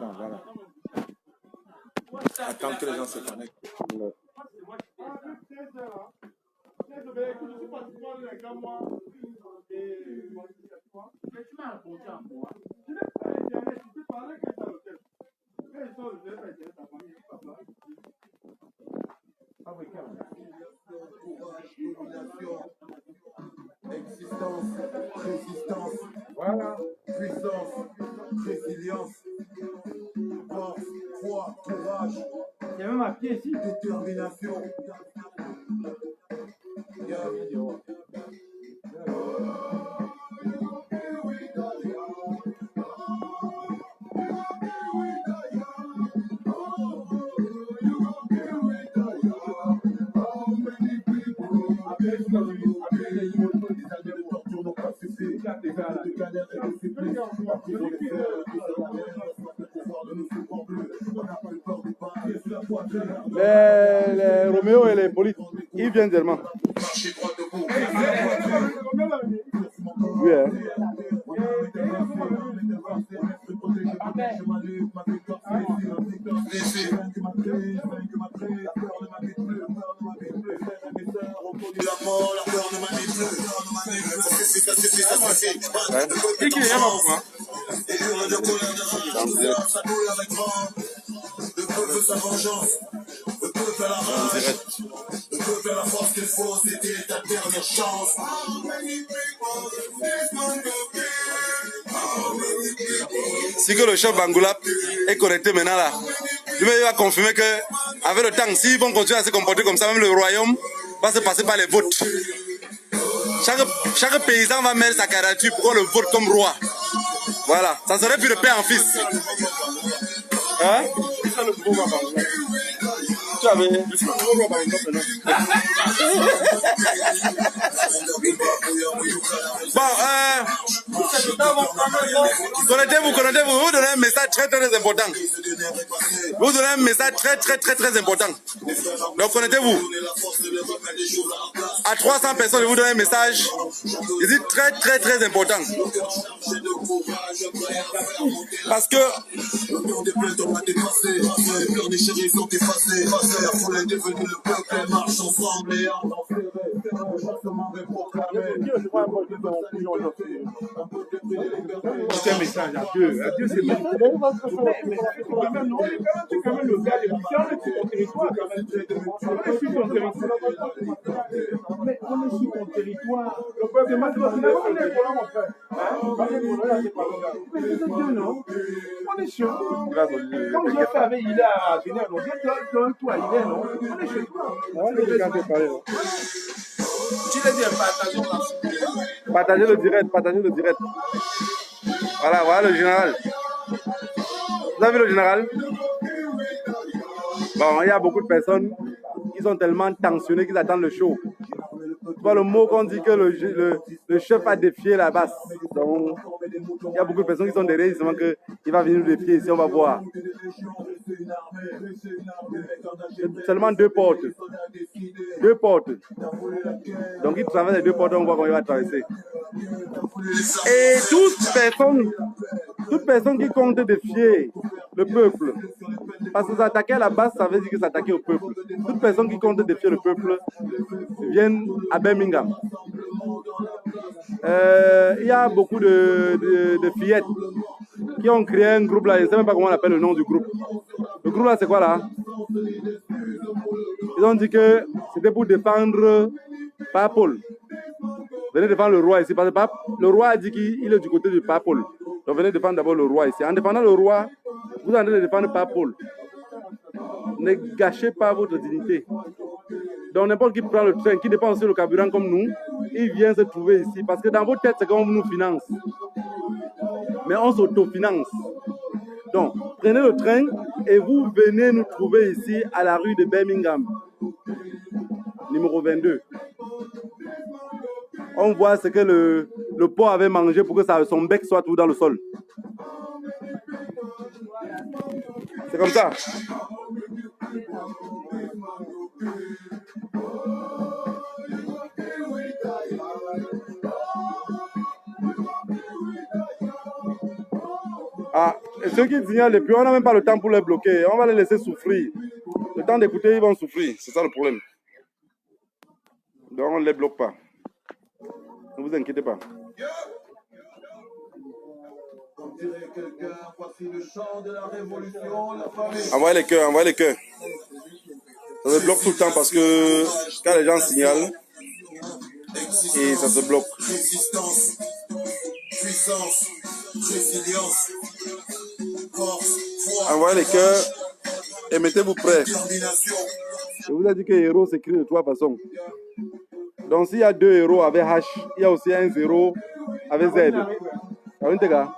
Attends, voilà. Attends que les gens se connectent. Ouais. Existence, résistance, voilà, puissance, résilience, force, foi, courage. Il y a même un pied ici. Détermination. Il y a un vidéo. Les Roméo et les Polites, ils viennent seulement. Oui, hein. Le peuple sa vengeance, le peuple à la rage, le peuple à la force qu'il faut, c'était ta dernière chance. Si que le chef Bangoula est connecté maintenant là, lui il va confirmer que avec le temps, s'ils vont continuer à se comporter comme ça, même le royaume va se passer par les votes. Chaque paysan va mettre sa candidature pour qu'on le vote comme roi. Voilà, ça serait plus de père en fils. Hein? Tu avais... Bon, connectez-vous, vous donnez un message très important. Vous donnez un message très important. Donc connectez-vous. À 300 personnes, je vous donne un message. Il dit très important. Parce que la foule est devenue le peuple, elle marche ensemble et C'est un message à Dieu. À Dieu, c'est bien. Mais quand même le gars de mission, on est sur ton territoire. On est sur ton territoire. Mais on est sur ton territoire. Le peuple est mal on est pour mon frère. On est sûr. Comme j'ai fait avec Ila à Guinée, on dit toi, Ila, non? On est chez toi. On est chez toi. Tu l'as dit, partagez le direct. Voilà le général. Vous avez vu le général? Bon, il y a beaucoup de personnes qui sont tellement tensionnées qu'ils attendent le show. Tu vois le mot qu'on dit que le chef a défié la basse. Donc, il y a beaucoup de personnes qui sont derrière, justement qu'il va venir nous défier ici, on va voir. Seulement deux portes. Donc, il traverse les deux portes, on voit comment il va traverser. Et toute personne qui compte défier le peuple, parce que s'attaquer à la base, ça veut dire que s'attaquer au peuple. Toute personne qui compte défier le peuple viennent à Birmingham. Il y a beaucoup de fillettes qui ont créé un groupe là, je ne sais même pas comment on appelle le nom du groupe. Le groupe là, c'est quoi là? Ils ont dit que c'était pour défendre Pape Paul. Venez défendre le roi ici, parce que le roi a dit qu'il est du côté du Pape Paul. Donc venez défendre d'abord le roi ici. En défendant le roi, vous êtes en train de défendre Pape Paul. Ne gâchez pas votre dignité. Donc n'importe qui prend le train, qui dépense aussi le carburant comme nous, il vient se trouver ici. Parce que dans vos têtes, c'est comme on nous finance. Mais on s'autofinance. Donc, prenez le train et vous venez nous trouver ici à la rue de Birmingham, numéro 22. On voit ce que le porc avait mangé pour que son bec soit tout dans le sol. C'est comme ça. Ah, ceux qui signalent les pions, on n'a même pas le temps pour les bloquer. On va les laisser souffrir. Le temps d'écouter, ils vont souffrir. C'est ça le problème. Donc on ne les bloque pas. Ne vous inquiétez pas. Envoyez les cœurs, envoyez les cœurs. Ça se bloque tout le temps parce que quand les gens signalent, et ça se bloque. Résistance, puissance, résilience, force, foi. Envoyez les cœurs et mettez-vous prêts. Je vous ai dit que héros s'écrit de trois façons. Donc s'il y a deux héros avec H, il y a aussi un zéro avec Z. Ah oui, les gars.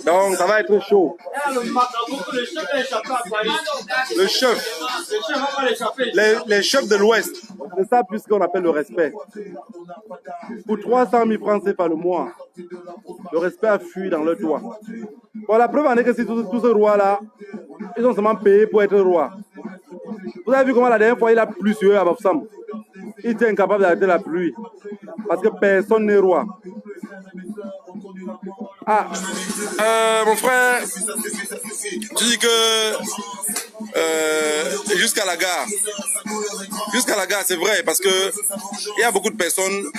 Donc ça va être chaud. Le chef. Les chefs de l'Ouest. C'est ça puisqu'on appelle le respect. Pour 300 000 francs CFA le mois, le respect a fui dans leur toit. Bon, la preuve en est que si tous ces rois-là, ils ont seulement payé pour être roi. Vous avez vu comment la dernière fois il a plu sur eux à Bafsam. Il était incapable d'arrêter la pluie. Parce que personne n'est roi. Ah, mon frère, tu dis que jusqu'à la gare. Jusqu'à la gare, c'est vrai, parce que il y a beaucoup de personnes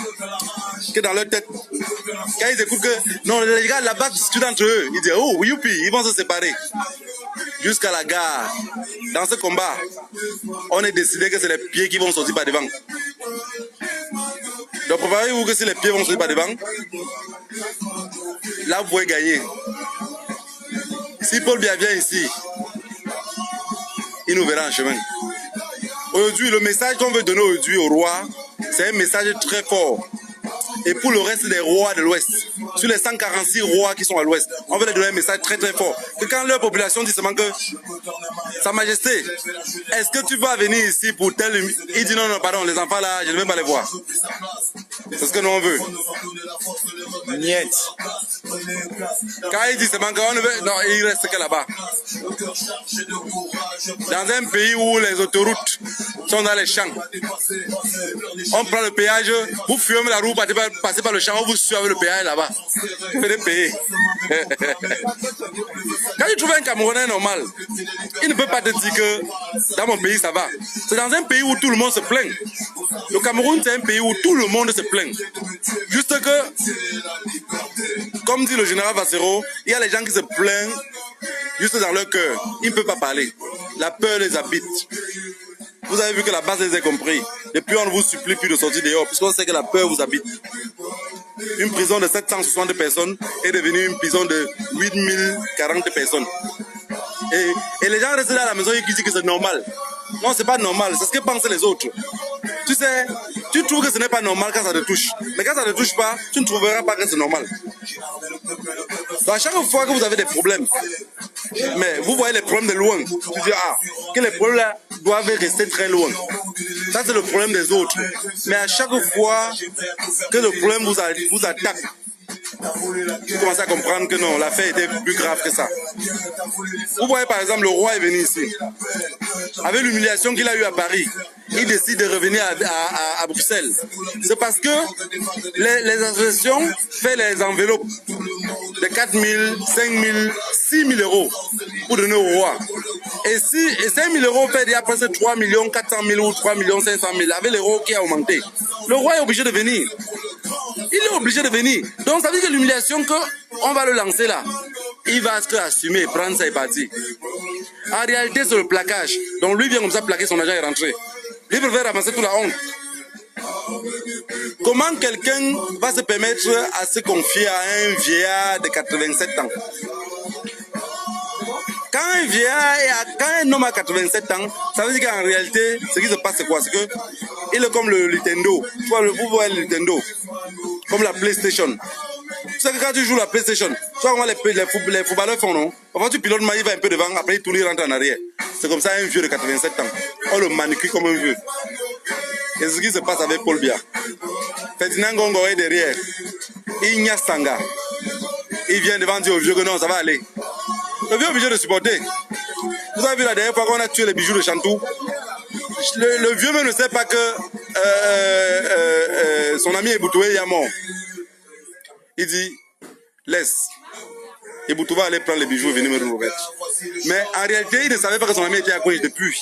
qui dans leur tête, quand ils écoutent que non, les gars là-bas discutent entre eux, ils disent oh, youpi, ils vont se séparer. Jusqu'à la gare, dans ce combat, on est décidé que c'est les pieds qui vont sortir par devant. Donc préparez-vous que si les pieds vont sortir par devant, là vous pouvez gagner. Si Paul Biya vient ici, il nous verra en chemin. Aujourd'hui, le message qu'on veut donner aujourd'hui au roi, c'est un message très fort. Et pour le reste des rois de l'Ouest, sur les 146 rois qui sont à l'Ouest, on veut leur donner un message très très fort. Que quand leur population dit seulement que Sa Majesté, est-ce que tu vas venir ici pour tel... Il dit non, non, pardon, les enfants là, je ne vais pas les voir. C'est ce que nous on veut. Niet. Quand il dit seulement qu'on ne veut... Non, il reste que là-bas. Dans un pays où les autoroutes sont dans les champs, on prend le péage, vous fumez la roue, passez par le champ, vous suivez le péage là-bas. Vous venez payer. Quand tu trouves un Camerounais normal, il ne peut pas te dire que dans mon pays ça va. C'est dans un pays où tout le monde se plaint. Le Cameroun, c'est un pays où tout le monde se plaint. Juste que, comme dit le général Vassero, il y a les gens qui se plaignent juste dans leur cœur. Ils ne peuvent pas parler. La peur les habite. Vous avez vu que la base les a compris. Depuis, on ne vous supplie plus de sortir dehors, puisqu'on sait que la peur vous habite. Une prison de 760 personnes est devenue une prison de 8040 personnes. Et les gens restent là à la maison et disent que c'est normal. Non, c'est pas normal, c'est ce que pensent les autres. Tu sais, tu trouves que ce n'est pas normal quand ça te touche. Mais quand ça ne te touche pas, tu ne trouveras pas que c'est normal. Donc à chaque fois que vous avez des problèmes, mais vous voyez les problèmes de loin, tu dis, ah, que les problèmes là doivent rester très loin. Ça, c'est le problème des autres. Mais à chaque fois que le problème vous attaque, vous commencez à comprendre que non, l'affaire était plus grave que ça. Vous voyez par exemple, le roi est venu ici. Avec l'humiliation qu'il a eue à Paris, il décide de revenir à Bruxelles. C'est parce que les associations font les enveloppes de 4 000, 5 000, 6 000 euros pour donner au roi. Et 5 000 euros fait déjà presque 3 400 000 ou 3 500 000 avec l'euro qui a augmenté. Le roi est obligé de venir. Il est obligé de venir. Donc ça veut dire que l'humiliation qu'on va le lancer là, il va se assumer, prendre ça et partir. En réalité, c'est le plaquage. Donc lui vient comme ça plaquer son argent et rentrer. Lui préfère ramasser toute la honte. Comment quelqu'un va se permettre à se confier à un vieillard de 87 ans? Quand un homme a 87 ans, ça veut dire qu'en réalité, ce qui se passe, c'est quoi? C'est que il est comme le Nintendo. Tu vois, vous voyez le Nintendo, comme la PlayStation. Tu sais que quand tu joues la PlayStation, tu vois comment les footballeurs font, non? Parfois, tu pilotes, il va un peu devant, après il tourne, il rentre en arrière. C'est comme ça un vieux de 87 ans. On le manicure comme un vieux. Et c'est ce qui se passe avec Paul Biya. Ferdinand Gongo est derrière. Ignace Sanga. Il vient devant dire au vieux que non, ça va aller. Le vieux est obligé de supporter. Vous avez vu la dernière fois qu'on a tué les bijoux de Chantou? le vieux ne sait pas que son ami Eboutoé est mort. Il dit, laisse. Eboutou va aller prendre les bijoux et venir me remettre. Mais en réalité, il ne savait pas que son ami était à Kouéj depuis.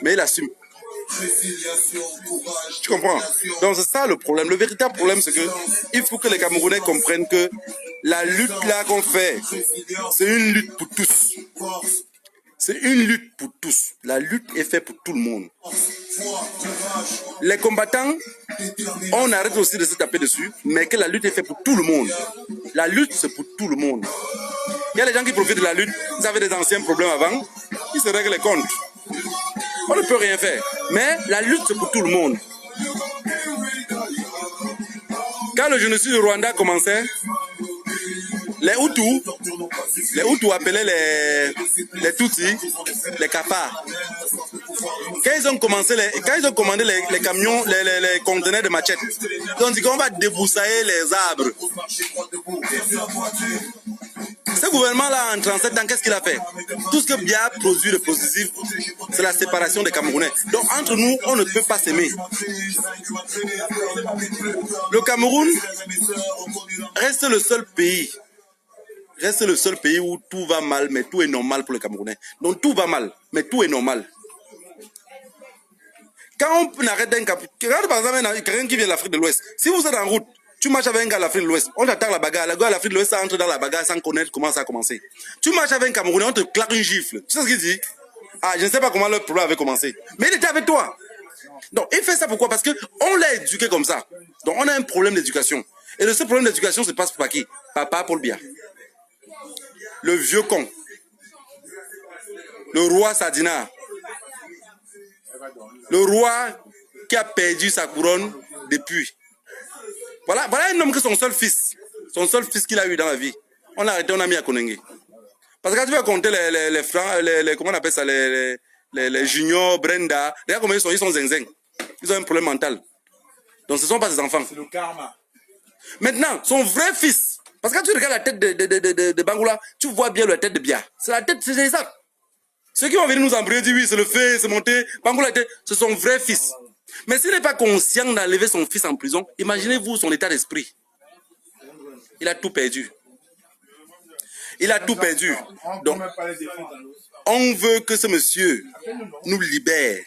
Mais il assume. Tu comprends? Donc c'est ça le problème. Le véritable problème, c'est que il faut que les Camerounais comprennent que la lutte là qu'on fait, c'est une lutte pour tous. C'est une lutte pour tous. La lutte est faite pour tout le monde. Les combattants, on arrête aussi de se taper dessus, mais que la lutte est faite pour tout le monde. La lutte, c'est pour tout le monde. Il y a des gens qui profitent de la lutte, ils avaient des anciens problèmes avant, ils se règlent les comptes. On ne peut rien faire. Mais la lutte, c'est pour tout le monde. Quand le génocide du Rwanda commençait, les Hutus appelaient les Tutsis les Kapas. Quand ils ont commandé les camions, les conteneurs de machettes, ils ont dit qu'on va débroussailler les arbres. Ce gouvernement-là, en 37 ans, qu'est-ce qu'il a fait? Tout ce que Biya produit de positif, c'est la séparation des Camerounais. Donc, entre nous, on ne peut pas s'aimer. Le Cameroun reste le seul pays où tout va mal, mais tout est normal pour les Camerounais. Donc, tout va mal, mais tout est normal. Quand on arrête d'un cap, regarde par exemple quelqu'un qui vient de l'Afrique de l'Ouest, si vous êtes en route, tu marches avec un gars de l'Afrique de l'Ouest, on t'attaque la bagarre, le gars de l'Afrique de l'Ouest entre dans la bagarre sans connaître comment ça a commencé. Tu marches avec un Camerounais, on te claque une gifle. Tu sais ce qu'il dit? Ah, je ne sais pas comment le problème avait commencé. Mais il était avec toi. Donc, il fait ça pourquoi? Parce qu'on l'a éduqué comme ça. Donc, on a un problème d'éducation. Et de ce problème d'éducation se passe par qui? Papa Paul Biya. Le vieux con. Le roi Sadina. Le roi qui a perdu sa couronne depuis. Voilà un homme que son seul fils qu'il a eu dans la vie, on l'a arrêté, on a mis à Konengue. Parce que quand tu vas compter les francs, comment on appelle ça, les juniors, Brenda, regarde comment ils sont zinzing. Ils ont un problème mental. Donc ce ne sont pas ses enfants. C'est le karma. Maintenant, son vrai fils, parce que quand tu regardes la tête de Bangoula, tu vois bien la tête de Biya. C'est la tête, c'est ça. Ceux qui vont venir nous embrouiller disent oui, c'est le fait, c'est monté. Bangoula, c'est son vrai fils. Mais s'il n'est pas conscient d'enlever son fils en prison, imaginez-vous son état d'esprit. Il a tout perdu. Il a tout perdu. Donc, on veut que ce monsieur nous libère.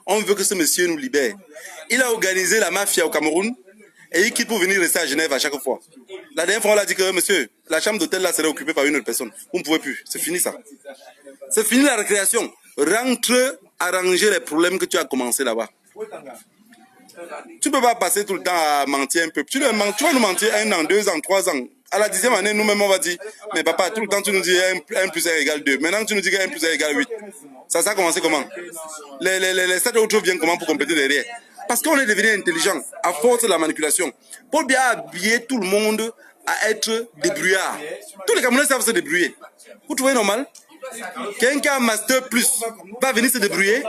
On veut que ce monsieur nous libère. Il a organisé la mafia au Cameroun et il quitte pour venir rester à Genève à chaque fois. La dernière fois, on l'a dit que, monsieur, la chambre d'hôtel là serait occupée par une autre personne. Vous ne pouvez plus. C'est fini ça. C'est fini la récréation. Rentre arranger les problèmes que tu as commencé là-bas. Tu ne peux pas passer tout le temps à mentir un peu. Tu vas nous mentir 1 an, 2 ans, 3 ans. À la 10e année, nous-mêmes, on va dire, mais papa, tout le temps, tu nous dis 1 plus 1 égale 2. Maintenant, tu nous dis que 1 plus 1 égale 8. Ça a commencé comment? Les 7 autres viennent comment pour compléter derrière? Parce qu'on est devenu intelligent à force de la manipulation. Paul Biya a habillé tout le monde à être débrouillard. Tous les Camerounais savent se débrouiller. Vous trouvez normal? Quelqu'un qui a un master plus va venir se débrouiller.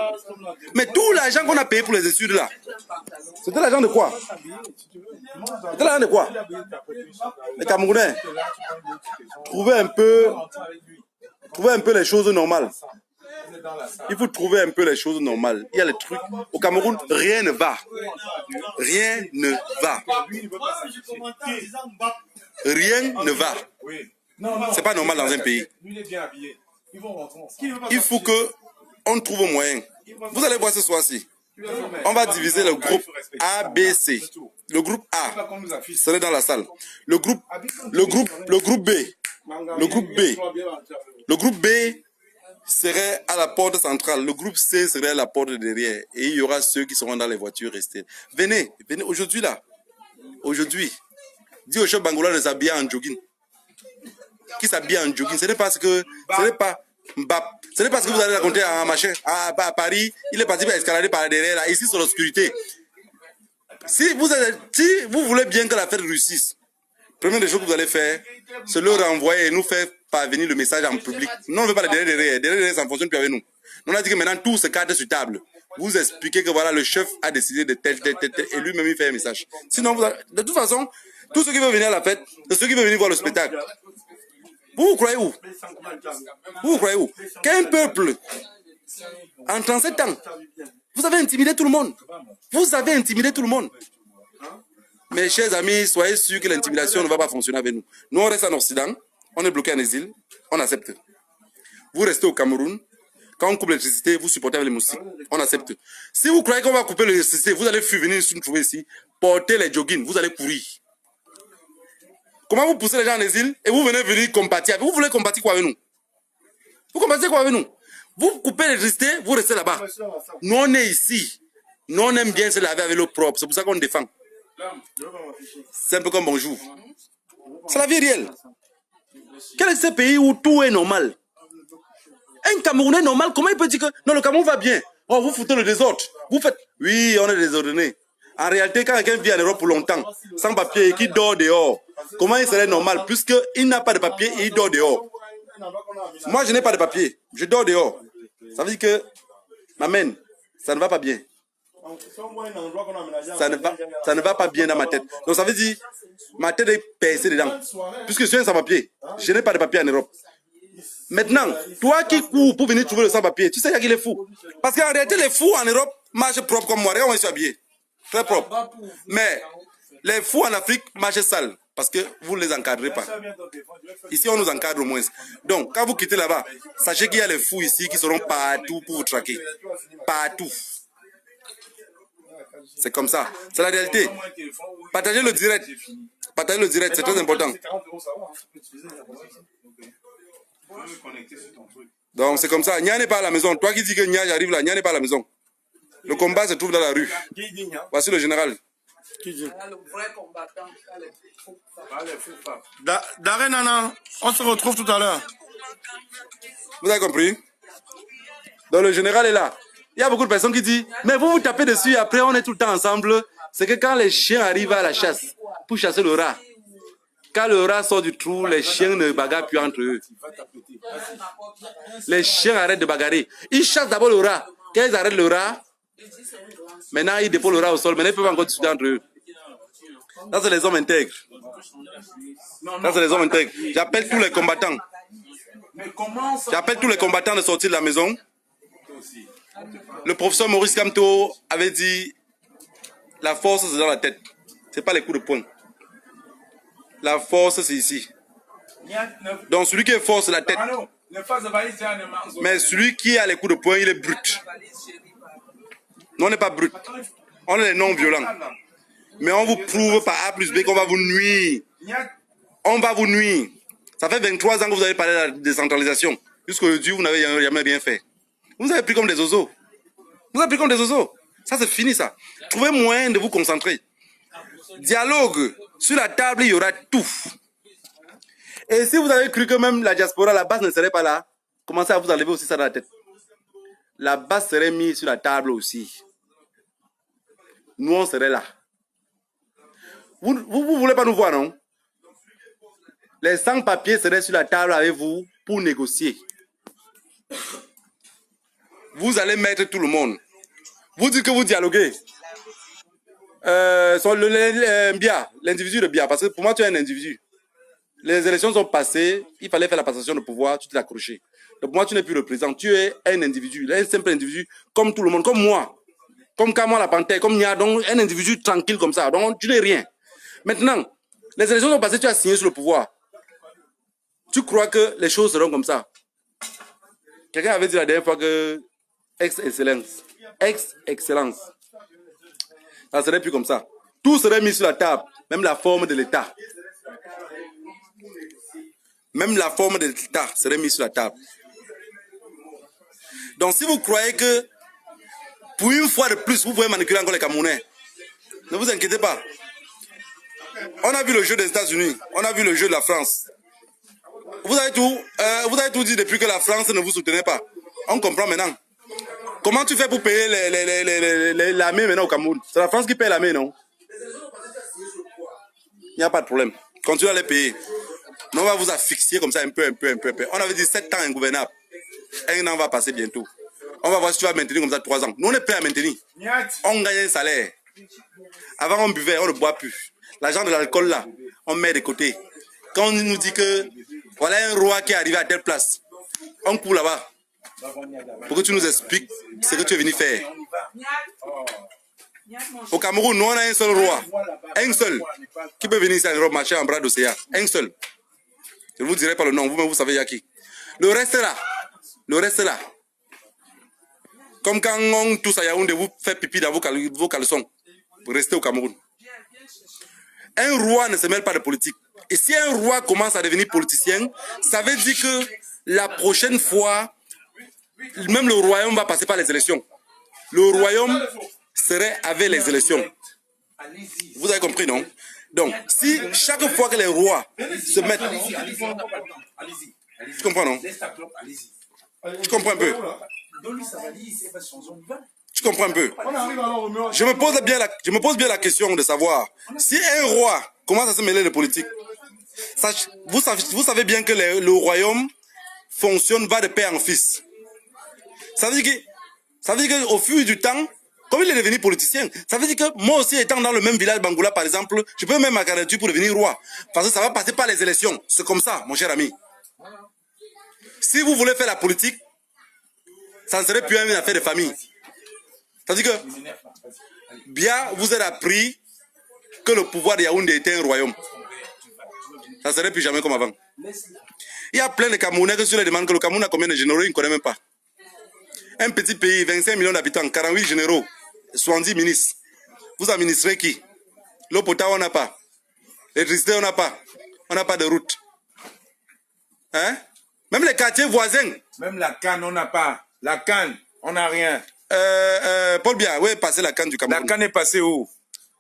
Mais tout l'argent qu'on a payé pour les études là, c'était l'argent de quoi? C'était l'argent de quoi? Les Camerounais, trouvez un peu les choses normales. Il faut trouver un peu les choses normales. Il y a les trucs. Au Cameroun, rien ne va. Rien ne va. Rien ne va. C'est pas normal dans un pays. Il faut que on trouve un moyen. Vous allez voir ce soir-ci. On va diviser le groupe A, B, C. Le groupe A serait dans la salle. Le groupe B. Le groupe B serait à la porte centrale. Le groupe C serait à la porte de derrière. Et il y aura ceux qui seront dans les voitures restées. Venez aujourd'hui là. Aujourd'hui. Dis au chef Bangoula de s'habiller en jogging. Qui s'habille en jogging. Ce n'est pas ce que vous allez raconter à machin. À Paris, il est parti pour escalader par derrière là. Ici, c'est l'obscurité. Si vous voulez bien que la fête réussisse, première des choses que vous allez faire, c'est leur renvoyer et nous faire parvenir le message en public. Non, on ne veut pas le derrière. Derrière, ça ne fonctionne plus avec nous. On a dit que maintenant, tout se cadre sur table. Vous expliquez que voilà, le chef a décidé de tel, et lui-même, il fait un message. Sinon, de toute façon, tous ceux qui veulent venir à la fête, c'est ceux qui veulent venir voir le spectacle. Vous croyez où? Qu'un peuple En 37 ans, vous avez intimidé tout le monde. Vous avez intimidé tout le monde. Mes chers amis, soyez sûrs que l'intimidation ne va pas fonctionner avec nous. Nous, on reste en Occident, on est bloqué en exil, on accepte. Vous restez au Cameroun, quand on coupe l'électricité, vous supportez avec les moustiques, on accepte. Si vous croyez qu'on va couper l'électricité, vous allez fuir venir nous trouver ici, porter les joggings, vous allez courir. Comment vous poussez les gens en exil et vous venez compatir avec nous? Vous voulez compatir quoi avec nous? Vous compatissez quoi avec nous? Vous coupez l'électricité, vous restez là-bas. Nous, on est ici. Nous, on aime bien se laver avec l'eau propre. C'est pour ça qu'on défend. C'est un peu comme bonjour. C'est la vie réelle. Quel est ce pays où tout est normal? Un Camerounais normal, comment il peut dire que non, le Cameroun va bien? Oh, vous foutez le désordre. Vous faites. Oui, on est désordonné. En réalité, quand quelqu'un vit en Europe pour longtemps, sans papier et qui dort dehors, comment il serait normal? Puisqu'il n'a pas de papier et il dort dehors. Moi, je n'ai pas de papier. Je dors dehors. Ça veut dire que, m'amène, ça ne va pas bien. Ça ne va pas bien dans ma tête. Donc ça veut dire, ma tête est percée dedans. Puisque je suis un sans-papier, je n'ai pas de papier en Europe. Maintenant, toi qui cours pour venir trouver le sans-papier, tu sais qu'il est fou. Parce qu'en réalité, les fous en Europe marchent propre comme moi. Regarde, on est habillés. Très propre. Mais les fous en Afrique marchent sales. Parce que vous ne les encadrez pas. Ici, on nous encadre au moins. Donc, quand vous quittez là-bas, sachez qu'il y a les fous ici qui seront partout pour vous traquer. Partout. C'est comme ça. C'est la réalité. Partagez le direct. Partagez le direct, c'est très important. Donc, c'est comme ça. Nia n'est pas à la maison. Toi qui dis que Nia, j'arrive là, Nia n'est pas à la maison. Le combat se trouve dans la rue. Voici le général. Le vrai combattant, Daré Nana, on se retrouve tout à l'heure. Vous avez compris? Donc le général est là. Il y a beaucoup de personnes qui disent, mais vous vous tapez dessus et après on est tout le temps ensemble. C'est que quand les chiens arrivent à la chasse, pour chasser le rat, quand le rat sort du trou, les chiens ne bagarrent plus entre eux. Les chiens arrêtent de bagarrer. Ils chassent d'abord le rat. Quand ils arrêtent le rat, maintenant ils déposent le rat au sol. Maintenant ils peuvent encore discuter entre eux. Ça, c'est les hommes intègres. Ça, c'est les hommes intègres. J'appelle tous les combattants. J'appelle tous les combattants de sortir de la maison. Le professeur Maurice Kamto avait dit la force, c'est dans la tête. Ce n'est pas les coups de poing. La force, c'est ici. Donc, celui qui est fort, c'est la tête. Mais celui qui a les coups de poing, il est brut. Nous, on n'est pas brut. On est les non-violents. Mais on vous prouve par A plus B qu'on va vous nuire. On va vous nuire. Ça fait 23 ans que vous avez parlé de la décentralisation. Jusqu'aujourd'hui, vous n'avez jamais rien fait. Vous avez pris comme des oiseaux. Vous avez pris comme des oiseaux. Ça, c'est fini, ça. Trouvez moyen de vous concentrer. Dialogue. Sur la table, il y aura tout. Et si vous avez cru que même la diaspora, la base ne serait pas là, commencez à vous enlever aussi ça dans la tête. La base serait mise sur la table aussi. Nous, on serait là. Vous ne voulez pas nous voir, non? Les sans-papiers seraient sur la table avec vous pour négocier. Vous allez mettre tout le monde. Vous dites que vous dialoguez. Sur l'individu de Bia, parce que pour moi, tu es un individu. Les élections sont passées, il fallait faire la passation de pouvoir, tu t'es accroché. Donc pour moi, tu n'es plus le président, tu es un individu, un simple individu, comme tout le monde, comme moi. Comme Kamwa la Panthère, comme Nia, donc un individu tranquille comme ça, donc tu n'es rien. Maintenant, les élections sont passées, tu as signé sur le pouvoir. Tu crois que les choses seront comme ça? Quelqu'un avait dit la dernière fois que ex-excellence, ça serait plus comme ça. Tout serait mis sur la table, même la forme de l'État. Même la forme de l'État serait mise sur la table. Donc si vous croyez que pour une fois de plus, vous pouvez manipuler encore les Camerounais, ne vous inquiétez pas. On a vu le jeu des États-Unis, on a vu le jeu de la France. Vous avez tout dit depuis que la France ne vous soutenait pas. On comprend maintenant. Comment tu fais pour payer l'armée maintenant au Cameroun? C'est la France qui paye l'armée, non? Il n'y a pas de problème. Continuez à les payer. Nous, on va vous asphyxier comme ça un peu. On avait dit 7 ans ingouvernable. 1 an va passer bientôt. On va voir si tu vas maintenir comme ça 3 ans. Nous, on est prêts à maintenir. On gagne un salaire. Avant, on buvait, on ne boit plus. L'argent de l'alcool, là, on met de côté. Quand on nous dit que voilà un roi qui est arrivé à telle place, on court là-bas. pour que tu nous expliques ce que tu es venu faire. Au Cameroun, nous on a un seul roi, un seul, qui peut venir ici en Europe marcher en bras d'océan, un seul. Je ne vous dirai pas le nom, vous-même vous savez il y a qui. Le reste est là, le reste est là. Comme quand on tous à Yaoundé, vous faites pipi dans vos caleçons, vous restez au Cameroun. Un roi ne se mêle pas de politique. Et si un roi commence à devenir politicien, ça veut dire que la prochaine fois, même le royaume va passer par les élections. Le royaume serait avec les élections. Vous avez compris, non? Donc, si chaque fois que les rois se mettent... Tu comprends, non? Tu comprends un peu? Tu comprends un peu? Je me pose bien la question de savoir si un roi commence à se mêler de politique. Vous savez bien que le royaume fonctionne, va de père en fils. Ça veut dire qu'au fur du temps, comme il est devenu politicien, ça veut dire que moi aussi étant dans le même village Bangoula par exemple, je peux même ma candidature pour devenir roi. Parce que ça va passer par les élections. C'est comme ça, mon cher ami. Si vous voulez faire la politique, ça ne serait plus une affaire de famille. C'est-à-dire que bien vous avez appris que le pouvoir de Yaoundé était un royaume. Ça ne serait plus jamais comme avant. Il y a plein de Camerounais que sur les demandes que le Cameroun a combien de généraux, ils ne connaissent même pas. Un petit pays, 25 millions d'habitants, 48 généraux, 70 ministres. Vous administrez qui? L'eau potable, on n'a pas. L'électricité, on n'a pas. On n'a pas de route. Hein? Même les quartiers voisins. Même la canne, on n'a pas. La canne, on n'a rien. Paul Biya, où est passée la canne du Cameroun? La canne est passée où?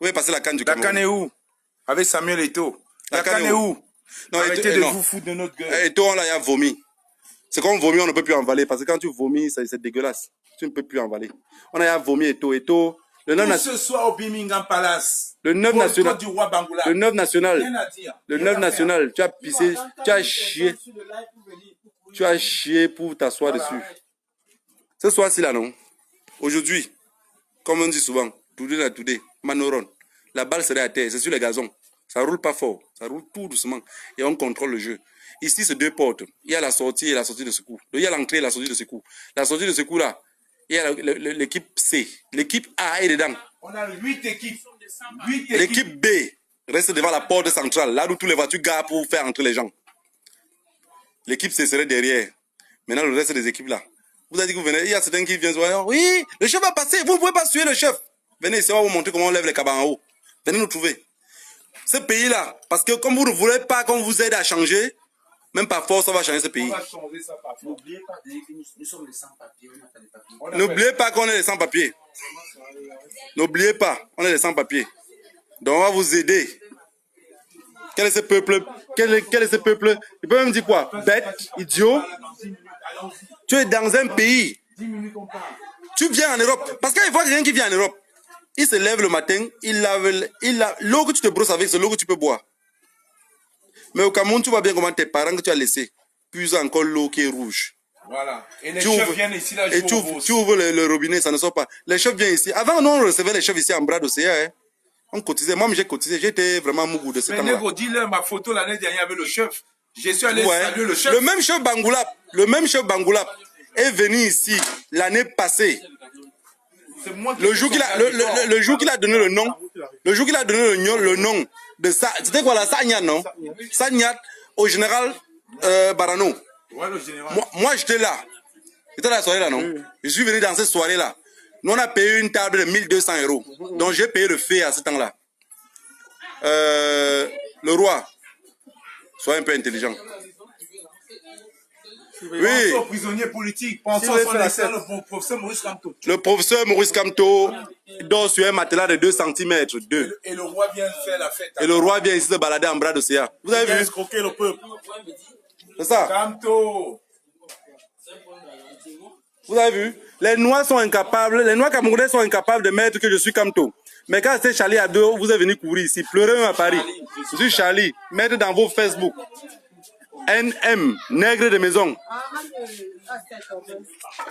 Où est passée la canne du Cameroun? La canne est où? Avec Samuel Eto'o. La canne est où? Non, arrêtez de vous foutre de notre gueule. Eto'o, on l'a vomi. C'est comme vomir, on ne peut plus avaler. Parce que quand tu vomis, c'est dégueulasse. Tu ne peux plus avaler. On a vomi Eto'o. Le 9 ce soir au Birmingham Palace. Le 9 national. Du roi Bangoula. Le 9 national. Rien à dire. Le 9 national. Tu as pissé, tu as chié. Tu as chié pour t'asseoir dessus. Ce soir-ci là, non? Aujourd'hui, comme on dit souvent, today, Manoron, la balle serait à terre, c'est sur les gazons. Ça roule pas fort, ça roule tout doucement et on contrôle le jeu. Ici, c'est deux portes. Il y a la sortie et la sortie de secours. Il y a l'entrée et la sortie de secours. La sortie de secours là, il y a l'équipe C. L'équipe A est dedans. On a 8 équipes. L'équipe B reste devant la porte centrale, là où tous les voitures garent pour faire entrer les gens. L'équipe C serait derrière. Maintenant, le reste des équipes là. Vous avez dit que vous venez, il y a certains qui viennent dire, oui, le chef va passer, vous ne pouvez pas suivre le chef. Venez ici, on va vous montrer comment on lève les cabans en haut. Venez nous trouver. Ce pays-là, parce que comme vous ne voulez pas qu'on vous aide à changer, même par force, on va changer ce pays. On va changer ça par force. N'oubliez pas que nous sommes les sans-papiers, on n'a pas de papiers. N'oubliez pas qu'on est les sans-papiers. N'oubliez pas, on est les sans-papiers. Donc on va vous aider. Quel est ce peuple? Quel est ce peuple? Il peut même dire quoi? Bête, idiot. Tu es dans un pays. Tu viens en Europe. Parce qu'il faut quelqu'un qui vient en Europe. Il se lève le matin, il lave l'eau que tu te brosses avec, c'est l'eau que tu peux boire. Mais au Cameroun, tu vois bien comment tes parents que tu as laissés puisent encore l'eau qui est rouge. Voilà. Et les chefs viennent ici là. Et tu ouvres le robinet, ça ne sort pas. Les chefs viennent ici. Avant, nous, on recevait les chefs ici en bras d'océan. Hein. On cotisait. Moi, j'ai cotisé. J'étais vraiment mougou de ce temps-là. Mais Nego, dis-leur ma photo l'année dernière avec le chef. Je suis allé saluer le chef. Le même chef Bangoula est venu ici l'année passée. Le jour qu'il a donné le nom, le nom de ça, c'était quoi la Sagnat, non? Sagnat au général Barano. Ouais, le général. Moi j'étais là. J'étais à la soirée là, non? Je suis venu dans cette soirée là. Nous on a payé une table de 1200 €. Donc j'ai payé le fait à ce temps-là. Le roi, sois un peu intelligent. Oui. Pensons aux prisonniers politiques. Pensons à le professeur Maurice Kamto. Le professeur Maurice Kamto dort sur un matelas de 2 cm. Et le roi vient faire la fête. Et le roi vient ici se balader en bras d'océan. Vous avez vu? Escroquer le peuple. C'est ça. Kamto. Vous avez vu? Les Noirs sont incapables, les Noirs camerounais sont incapables de mettre que je suis Kamto. Mais quand c'est Charlie Hebdo, vous êtes venu courir ici, pleurer même à Paris. Je suis Charlie. Mettez dans vos Facebook. NM, nègre de maison.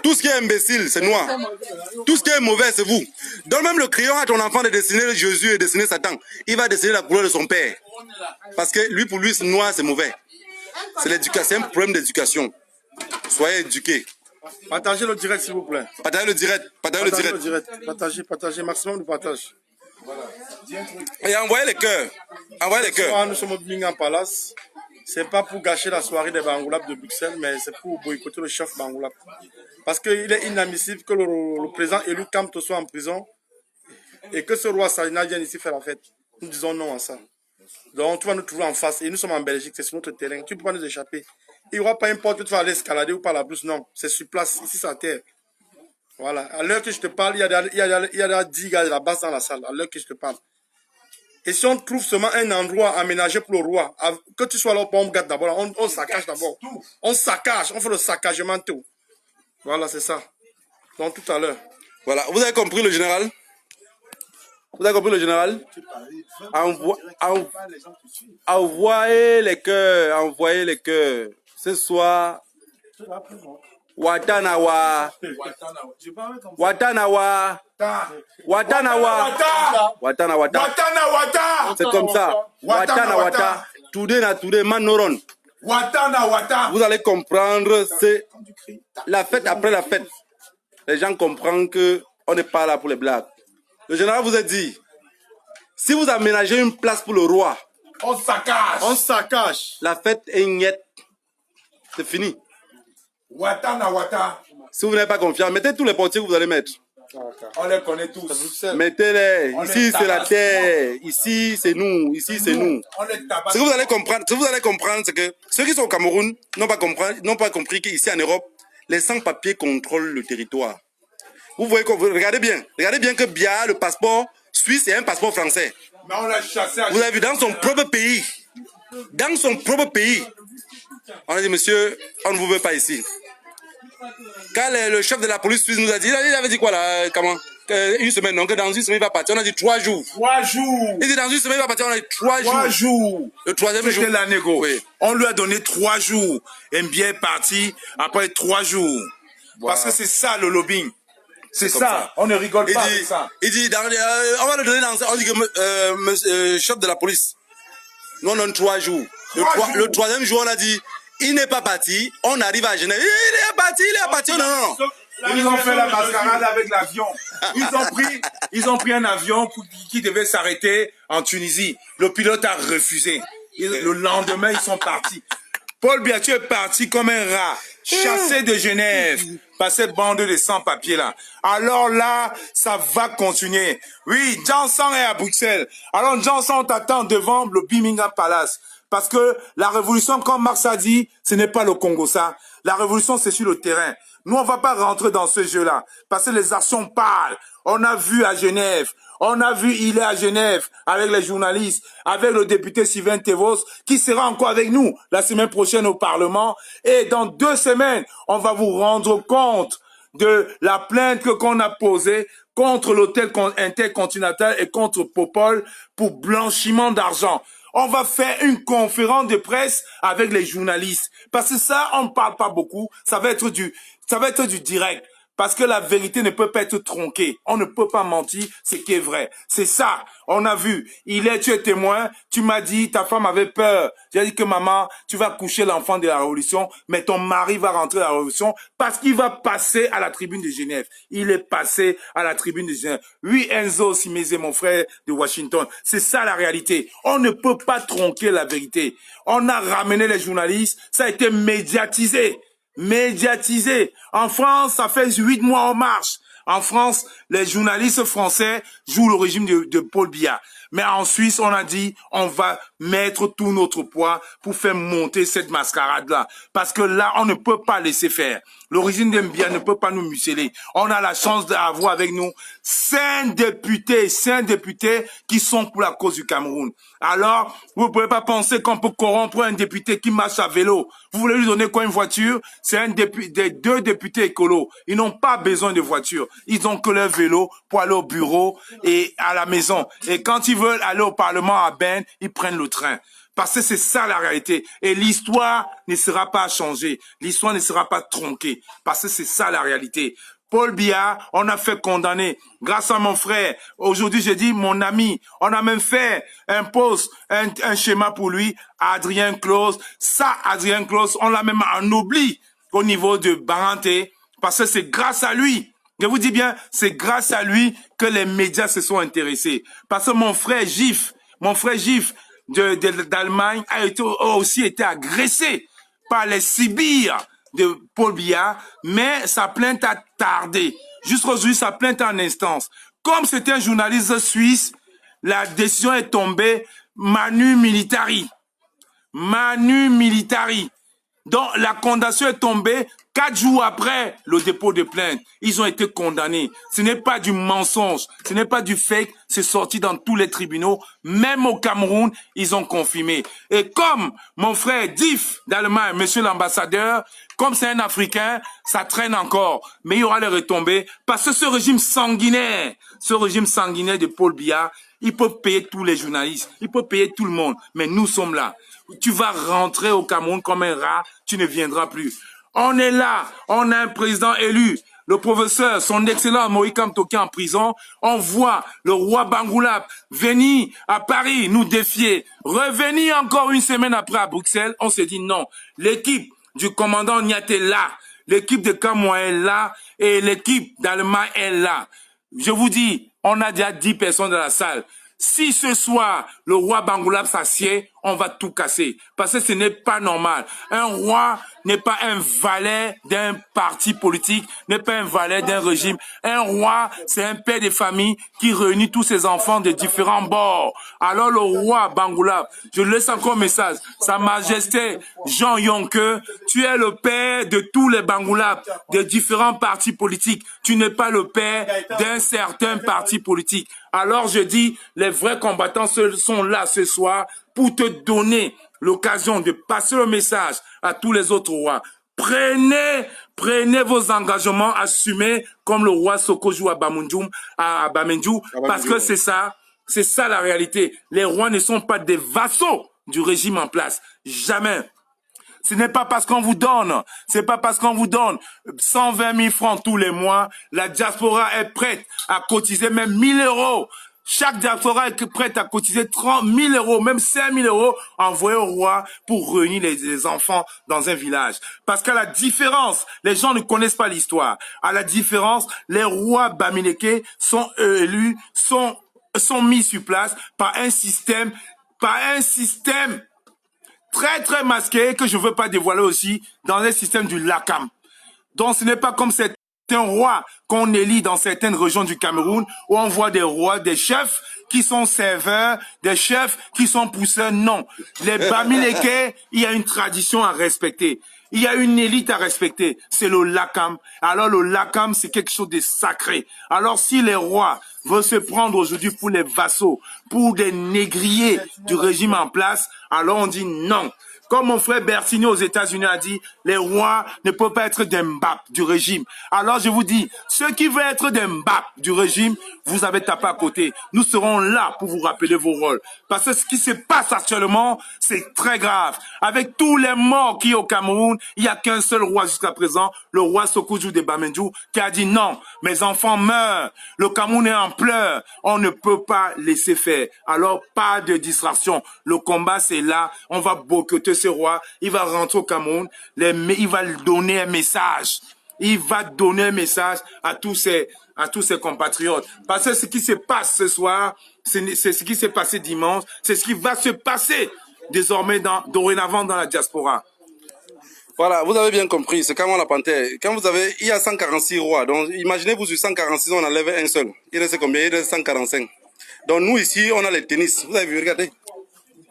Tout ce qui est imbécile, c'est noir. Tout ce qui est mauvais, c'est vous. Donne même le crayon à ton enfant de dessiner Jésus et dessiner Satan. Il va dessiner la couleur de son père. Parce que pour lui, noir, c'est mauvais. C'est l'éducation, c'est un problème d'éducation. Soyez éduqués. Partagez le direct, s'il vous plaît. Partagez le direct. Partagez le direct. Partagez, maximum de partage. Voilà. Dis un truc. Et envoyez les cœurs. Envoyez les cœurs. Nous sommes au Birmingham Palace. C'est pas pour gâcher la soirée des Bangoulap de Bruxelles, mais c'est pour boycotter le chef Bangoulap. Parce qu'il est inadmissible que le président élu Kamto soit en prison et que ce roi Salina vienne ici faire la fête. Nous disons non à ça. Donc tu vas nous trouver en face et nous sommes en Belgique, c'est sur notre terrain. Tu ne peux pas nous échapper. Il n'y aura pas une porte que tu vas aller escalader ou par la blouse, non. C'est sur place, ici c'est à terre. Voilà. À l'heure que je te parle, il y a 10 gars de la base dans la salle, à l'heure que je te parle. Et si on trouve seulement un endroit aménagé pour le roi, que tu sois là au bombe garde d'abord, on saccage d'abord. On saccage, on fait le saccagement tout. Voilà, c'est ça. Donc tout à l'heure. Voilà, vous avez compris le général? Vous avez compris le général? Envoyez les cœurs, envoyez les cœurs. Ce soir, Watanawa. Watanawa. Watanawa. Watanawa. C'est comme ça. Watanawa. Today na today, manoron. Vous allez comprendre, c'est la fête après la fête. Les gens comprennent qu'on n'est pas là pour les blagues. Le général vous a dit, si vous aménagez une place pour le roi, on saccage. On saccage. La fête est niette. C'est fini. Si vous n'avez pas confiance, mettez tous les portiers que vous allez mettre. On les connaît tous. Mettez-les. Ici, c'est la terre. Ici, c'est nous. Ici, c'est nous. Ce que vous allez comprendre, c'est que ceux qui sont au Cameroun n'ont pas compris qu'ici en Europe, les sans-papiers contrôlent le territoire. Vous voyez, regardez bien que Bia, le passeport suisse, est un passeport français. Mais on l'a chassé. Vous avez vu, dans son propre pays, on a dit, monsieur, on ne vous veut pas ici. Quand le chef de la police suisse nous a dit, il avait dit quoi là, comment? Une semaine, donc dans une semaine il va partir, on a dit 3 jours. 3 jours. Il dit dans une semaine il va partir, on a dit 3 jours. 3 jours. Le troisième jour. C'était la négo. Oui. On lui a donné 3 jours. Mbia est parti après 3 jours. Voilà. Parce que c'est ça le lobbying. C'est ça. On ne rigole pas avec ça. Il dit, on va le donner dans on dit que chef de la police, nous on donne 3 jours. Le troisième jour on a dit, il n'est pas parti, on arrive à Genève. Il est parti, non. Ils ont fait la mascarade avec l'avion. Ils ont pris un avion qui devait s'arrêter en Tunisie. Le pilote a refusé. Le lendemain, ils sont partis. Paul Biya est parti comme un rat, chassé de Genève par cette bande de sans-papiers là. Alors là, ça va continuer. Oui, Johnson est à Bruxelles. Alors Johnson t'attend devant le Birmingham Palace. Parce que la révolution, comme Marx a dit, ce n'est pas le Congo ça. La révolution, c'est sur le terrain. Nous, on ne va pas rentrer dans ce jeu-là. Parce que les actions parlent. On a vu à Genève. On a vu, il est à Genève avec les journalistes, avec le député Sylvain Tevos, qui sera encore avec nous la semaine prochaine au Parlement. Et dans 2 semaines, on va vous rendre compte de la plainte qu'on a posée contre l'hôtel intercontinental et contre Popol pour blanchiment d'argent. On va faire une conférence de presse avec les journalistes. Parce que ça, on ne parle pas beaucoup. Ça va être du direct. Parce que la vérité ne peut pas être tronquée. On ne peut pas mentir, c'est qui est vrai. C'est ça. On a vu. Tu es témoin. Tu m'as dit, ta femme avait peur. J'ai dit que maman, tu vas coucher l'enfant de la révolution, mais ton mari va rentrer à la révolution parce qu'il va passer à la tribune de Genève. Il est passé à la tribune de Genève. Oui, Enzo Simeze, mon frère de Washington. C'est ça la réalité. On ne peut pas tronquer la vérité. On a ramené les journalistes. Ça a été médiatisé. En France, ça fait 8 mois en marche. En France, les journalistes français jouent le régime de Paul Biya. Mais en Suisse, on a dit, on va mettre tout notre poids pour faire monter cette mascarade-là. Parce que là, on ne peut pas laisser faire. Le régime de Biya ne peut pas nous museler. On a la chance d'avoir avec nous 5 députés qui sont pour la cause du Cameroun. Alors, vous ne pouvez pas penser qu'on peut corrompre un député qui marche à vélo. Vous voulez lui donner quoi, une voiture? C'est des 2 députés écolos. Ils n'ont pas besoin de voiture. Ils ont que leur vélo pour aller au bureau et à la maison. Et quand ils veulent aller au Parlement à Berne, ils prennent le train. Parce que c'est ça la réalité. Et l'histoire ne sera pas changée. L'histoire ne sera pas tronquée. Parce que c'est ça la réalité. Paul Biya, on a fait condamner. Grâce à mon frère. Aujourd'hui, j'ai dit mon ami. On a même fait un post, un schéma pour lui. Adrien Close. Ça, Adrien Close, on l'a même en oubli au niveau de Baranté. parce que c'est grâce à lui. Je vous dis bien, c'est grâce à lui que les médias se sont intéressés. Parce que mon frère Gif d'Allemagne a aussi été agressé par les sbires de Paul Biya, mais sa plainte a tardé. Jusqu'aujourd'hui, sa plainte est en instance. Comme c'était un journaliste suisse, la décision est tombée Manu Militari. Manu Militari. Donc, la condamnation est tombée 4 jours après le dépôt de plainte. Ils ont été condamnés. Ce n'est pas du mensonge, ce n'est pas du fake, c'est sorti dans tous les tribunaux. Même au Cameroun, ils ont confirmé. Et comme mon frère Diff d'Allemagne, monsieur l'ambassadeur, comme c'est un Africain, ça traîne encore. Mais il y aura les retombées parce que ce régime sanguinaire de Paul Biya, il peut payer tous les journalistes, il peut payer tout le monde. Mais nous sommes là. Tu vas rentrer au Cameroun comme un rat, tu ne viendras plus. On est là, on a un président élu. Le professeur, son excellent Moïse Kamtoki en prison. On voit le roi Bangoulap venir à Paris nous défier. Revenir encore une semaine après à Bruxelles. On s'est dit non. L'équipe du commandant Niaté est là. L'équipe de Cameroun est là. Et l'équipe d'Allemagne est là. Je vous dis, on a déjà 10 personnes dans la salle. Si ce soir, le roi Bangoulap s'assied, on va tout casser. Parce que ce n'est pas normal. Un roi n'est pas un valet d'un parti politique, n'est pas un valet d'un régime. Un roi, c'est un père de famille qui réunit tous ses enfants de différents bords. Alors le roi Bangoulap, je laisse encore un message. Sa Majesté Jean Yonke, tu es le père de tous les Bangoulap, de différents partis politiques. Tu n'es pas le père d'un certain parti politique. Alors je dis, les vrais combattants sont là ce soir pour te donner l'occasion de passer le message à tous les autres rois. Prenez vos engagements assumés comme le roi Sokoju à Bamenju, parce que c'est ça la réalité. Les rois ne sont pas des vassaux du régime en place. Jamais. Ce n'est pas parce qu'on vous donne, 120 000 francs tous les mois, la diaspora est prête à cotiser même 1 000 euros. Chaque diaspora est prête à cotiser 30 000 euros, même 5 000 euros envoyés au roi pour réunir les enfants dans un village. Parce qu'à la différence, les gens ne connaissent pas l'histoire. À la différence, les rois Bamileke sont élus, sont mis sur place par un système très très masqué que je ne veux pas dévoiler aussi dans le système du LACAM. Donc ce n'est pas comme certains rois qu'on élit dans certaines régions du Cameroun où on voit des rois, des chefs qui sont serveurs, des chefs qui sont pousseurs. Non, les Bamileke, il y a une tradition à respecter. Il y a une élite à respecter, c'est le LACAM. Alors le LACAM, c'est quelque chose de sacré. Alors si les rois veulent se prendre aujourd'hui pour les vassaux, pour des négriers du régime en place, alors on dit non. Comme mon frère Bertini aux États-Unis a dit, les rois ne peuvent pas être des Mbap du régime. Alors je vous dis, ceux qui veulent être des Mbap du régime, vous avez tapé à côté. Nous serons là pour vous rappeler vos rôles. Parce que ce qui se passe actuellement, c'est très grave. Avec tous les morts qui y a au Cameroun, il n'y a qu'un seul roi jusqu'à présent, le roi Sokoju de Bamenju, qui a dit non, mes enfants meurent. Le Cameroun est en pleurs. On ne peut pas laisser faire. Alors pas de distraction. Le combat c'est là. On va boycotter ce roi. Il va rentrer au Cameroun. Il va donner un message. Il va donner un message à tous ses compatriotes. Parce que ce qui se passe ce soir, c'est ce qui s'est passé dimanche, c'est ce qui va se passer désormais dorénavant dans la diaspora. Voilà, vous avez bien compris, c'est comme la panthère. Quand il y a 146 rois, donc imaginez-vous sur 146, on enlève un seul. Il reste combien? Il reste 145. Donc nous ici, on a les tennis. Vous avez vu, regardez.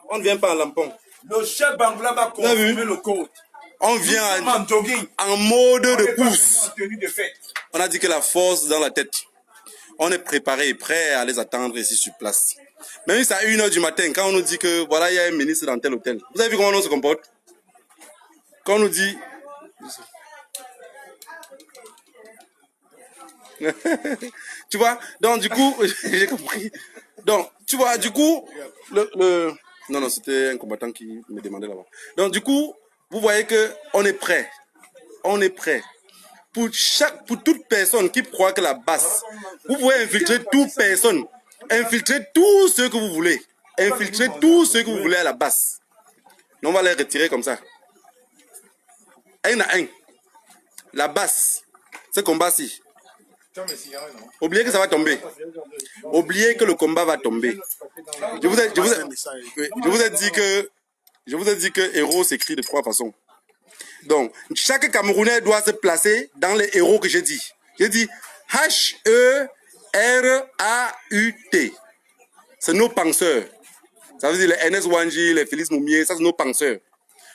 On ne vient pas en lampon. Le chef Bangoulap va confirmer le code. On vient en mode de course. On a dit que la force dans la tête. On est préparé et prêt à les attendre ici sur place. Même si c'est à 1 h du matin, quand on nous dit que voilà, il y a un ministre dans tel hôtel. Vous avez vu comment on se comporte? Quand on nous dit... Tu vois? Donc du coup, j'ai compris. Donc, tu vois, du coup, Non, c'était un combattant qui me demandait là-bas. Donc du coup, vous voyez que on est prêt. On est prêt. Pour toute personne qui croit que la base, vous pouvez infiltrer toute personne. Infiltrer tout ce que vous voulez. Infiltrer tout ce que vous voulez à la base. On va les retirer comme ça. Un à un. La base, ce combat-ci. Oubliez que ça va tomber. Oubliez que le combat va tomber. Je vous ai dit que héros s'écrit de 3 façons. Donc, chaque Camerounais doit se placer dans les héros que j'ai dit. J'ai dit H-E-R-A-U-T. C'est nos penseurs. Ça veut dire les NS Wanji, les Félix Moumier, ça c'est nos penseurs.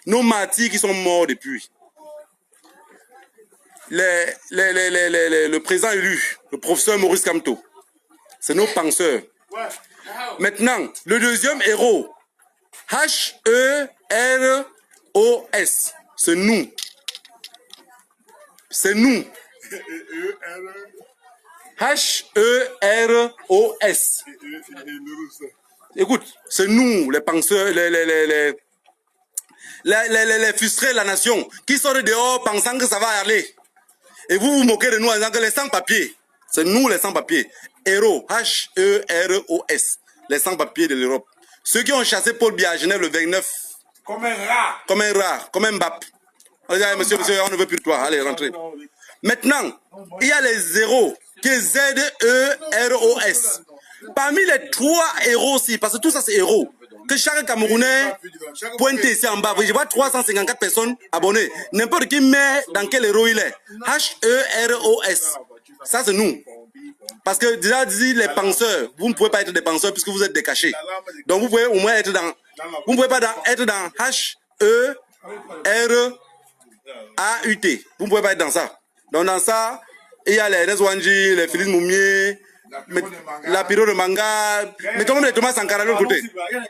Nos martyrs qui sont morts depuis. Le président élu, le professeur Maurice Kamto. C'est nos penseurs. Maintenant, le deuxième héros, H-E-R-O-S. C'est nous. C'est nous. H-E-R-O-S. Écoute, c'est nous, les penseurs, les frustrés de la nation, qui sortent dehors pensant que ça va aller. Et vous vous moquez de nous en disant que les sans-papiers, c'est nous les sans-papiers. Héros, H-E-R-O-S, les sans-papiers de l'Europe. Ceux qui ont chassé Paul Biya à Genève le 29. Comme un rat. Comme un rat, comme un Mbappé. Monsieur, on ne veut plus de toi, allez, rentrez. Maintenant, il y a les héros, qui est Z-E-R-O-S. Parmi les 3 héros aussi, parce que tout ça c'est héros, que chaque Camerounais pointe ici en bas. Je vois 354 personnes abonnées. N'importe qui met dans quel héros il est. H-E-R-O-S. Ça c'est nous. Parce que déjà dit les penseurs, vous ne pouvez pas être des penseurs puisque vous êtes décachés. Donc vous pouvez au moins être dans... Vous ne pouvez pas être dans H-E-R-A-U-T. Vous ne pouvez pas être dans ça. Donc dans ça, il y a les Neswanji, les Félix Moumier, la Piro de Manga, mais tout le monde est Thomas Sankara de l'autre côté.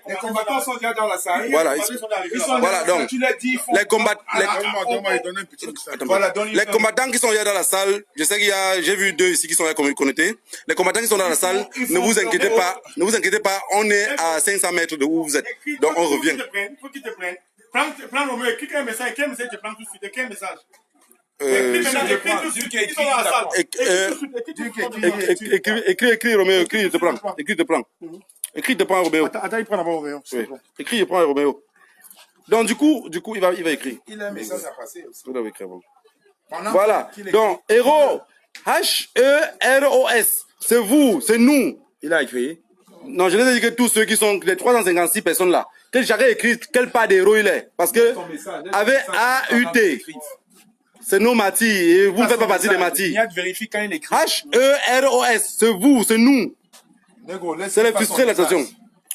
Les combattants sont déjà dans la salle. Voilà, voilà donc les combattants qui sont là dans la salle, je sais qu'il y a, j'ai vu 2 ici qui sont là connectés. Les combattants qui sont dans la salle, ne vous inquiétez pas, on est à 500 mètres de où vous êtes. Donc on revient. Il faut qu'ils te prennent. Prends Roméo, écris un message. Quel message tu prends tout de suite? Quel message? Écris Roméo, écris, je te prends. Écris, te prends Roméo. Attends, il prend d'abord Roméo. Oui. Écris, je prends Roméo. Donc du coup, il va écrire. Il a un message à passer aussi. Il va écrire. Voilà. Donc, héros, H-E-R-O-S. C'est vous, c'est nous. Il a écrit. Non, je les ai dit que tous ceux qui sont, les 356 personnes là, que chacun écrit quel pas d'héros il est. Parce que, avec A-U-T, c'est nos matis, et vous ne faites pas partie des matis. H-E-R-O-S, c'est vous, c'est nous. C'est les frustrés de la station.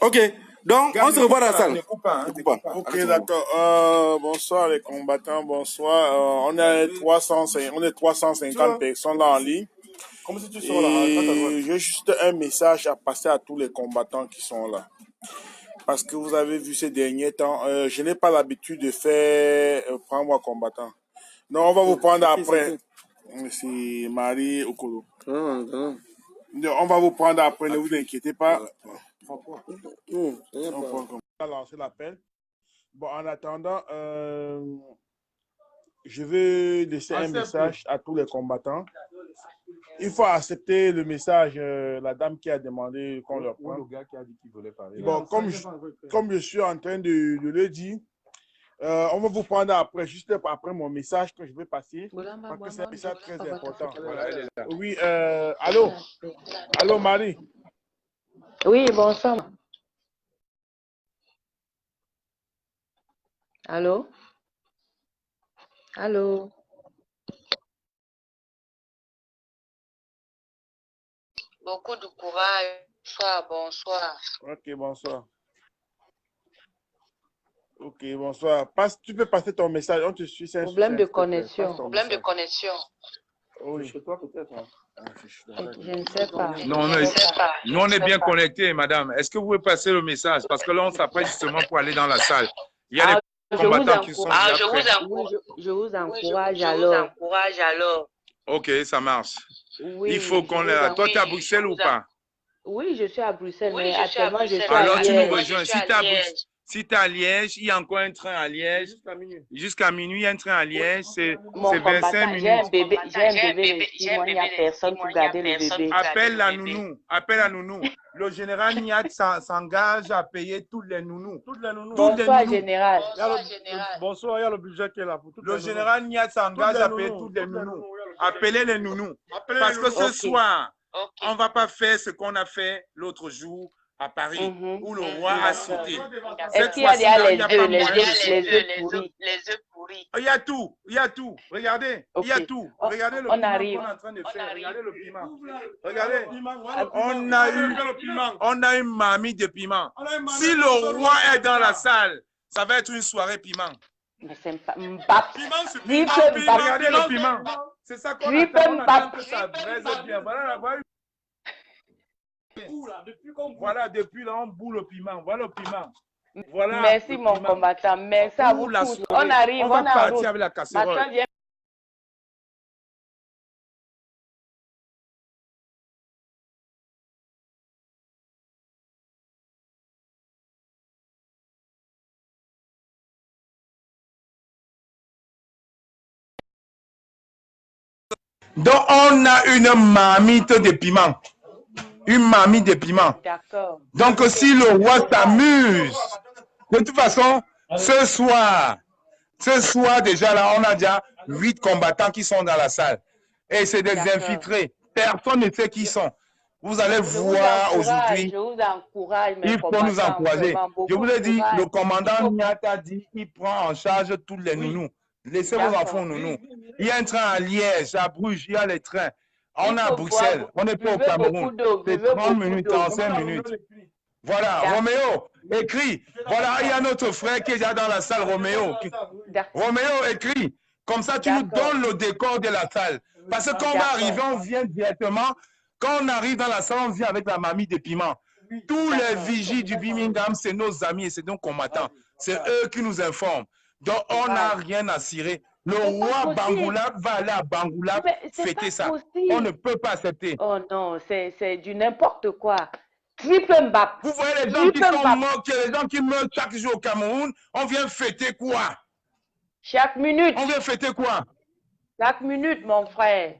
Ok, donc on se revoit dans la salle. Ok, d'accord. Bonsoir les combattants, bonsoir. On est 350 personnes là en ligne. Et j'ai juste un message à passer à tous les combattants qui sont là. Parce que vous avez vu ces derniers temps, je n'ai pas l'habitude de faire prends-moi combattant. Non, on va vous prendre après. C'est Marie Okolo. On va vous prendre après, ne vous inquiétez pas. On va lancer l'appel. Bon, en attendant, je vais laisser un message à tous les combattants. Il faut accepter le message, la dame qui a demandé qu'on leur prenne. Le gars qui a dit qu'il voulait parler. Bon, comme je suis en train de le dire, on va vous prendre après, juste après mon message que je vais passer, parce que c'est un message très important. Voilà, elle est là. Oui, allô? Allô, Marie? Oui, bonsoir. Allô? Allô? Beaucoup de courage. Bonsoir, bonsoir. Ok, bonsoir. Ok, bonsoir. Tu peux passer ton message. On te suit. Problème de connexion. Problème de connexion. Oui, chez toi peut-être. Je ne sais pas. Non, nous on est bien connectés, madame. Est-ce que vous pouvez passer le message? Parce que là, on s'apprête justement pour aller dans la salle. Il y a des combattants qui sont déjà prêts. Je vous encourage alors. Ok, ça marche. Oui, il faut qu'on... Toi, tu es à Bruxelles ou pas? Oui, je suis à Bruxelles, mais actuellement, je suis à Liège. Alors, tu nous rejoins. Si tu es à Liège, il y a encore un train à Liège. Jusqu'à minuit, il y a un train à Liège. C'est 25 minutes. J'ai un bébé ici. Moi, il n'y a personne pour garder le bébé. Appelle la nounou. Appelle la nounou. Le général Niad s'engage à payer tous les nounous. Bonsoir, général. Bonsoir, il y a le budget qui est là. Le général Niad s'engage à payer tous les nounous. appelez les nounous. Parce que ce soir, on ne va pas faire ce qu'on a fait l'autre jour à Paris, où le roi a sauté. Est-ce qu'il y a les œufs pourris? Il y a tout, il y a tout. Regardez, il y a tout. Regardez le piment qu'on est en train de faire. Regardez le piment. Regardez, on a une mamie de piment. Si le roi est dans la salle, ça va être une soirée piment. Mais c'est pas Mbap. Regardez le piment. C'est ça qu'on attend que ça braise bien. Voilà, depuis là, on boule le piment. Voilà le piment. Voilà. Merci mon combattant. Merci à vous tous. On arrive, on va partir avec la casserole. Donc, on a une marmite de piment. Une marmite de piment. D'accord. Donc, si le roi s'amuse, de toute façon, ce soir déjà là, on a déjà 8 combattants qui sont dans la salle. Et c'est des infiltrés. Personne ne sait qui sont. Vous allez voir aujourd'hui. Je vous encourage. Il faut nous encourager. Je vous ai dit, le commandant Niata dit qu'il prend en charge tous les nounous. Laissez vos enfants nounous. Il y a un train à Liège, à Bruges, il y a les trains. On est à Bruxelles, on n'est pas au Cameroun. C'est 30 minutes, 45 minutes. Voilà, Roméo, écris. Voilà, il y a notre frère qui est déjà dans la salle, Roméo. Roméo, écris. Comme ça, tu nous donnes le décor de la salle. Parce que quand on va arriver, on vient directement. Quand on arrive dans la salle, on vient avec la mamie de piment. Tous les vigies du Birmingham, c'est nos amis et c'est nos combattants. C'est eux qui nous informent. Donc, on n'a rien à cirer. Le roi Bangoulap va aller à Bangoulap fêter ça. On ne peut pas accepter. Oh non, c'est du n'importe quoi. Triple Mbap. Vous voyez les gens qui sont morts, les gens qui meurent chaque jour au Cameroun, on vient fêter quoi? Chaque minute. On vient fêter quoi? Chaque minute, mon frère.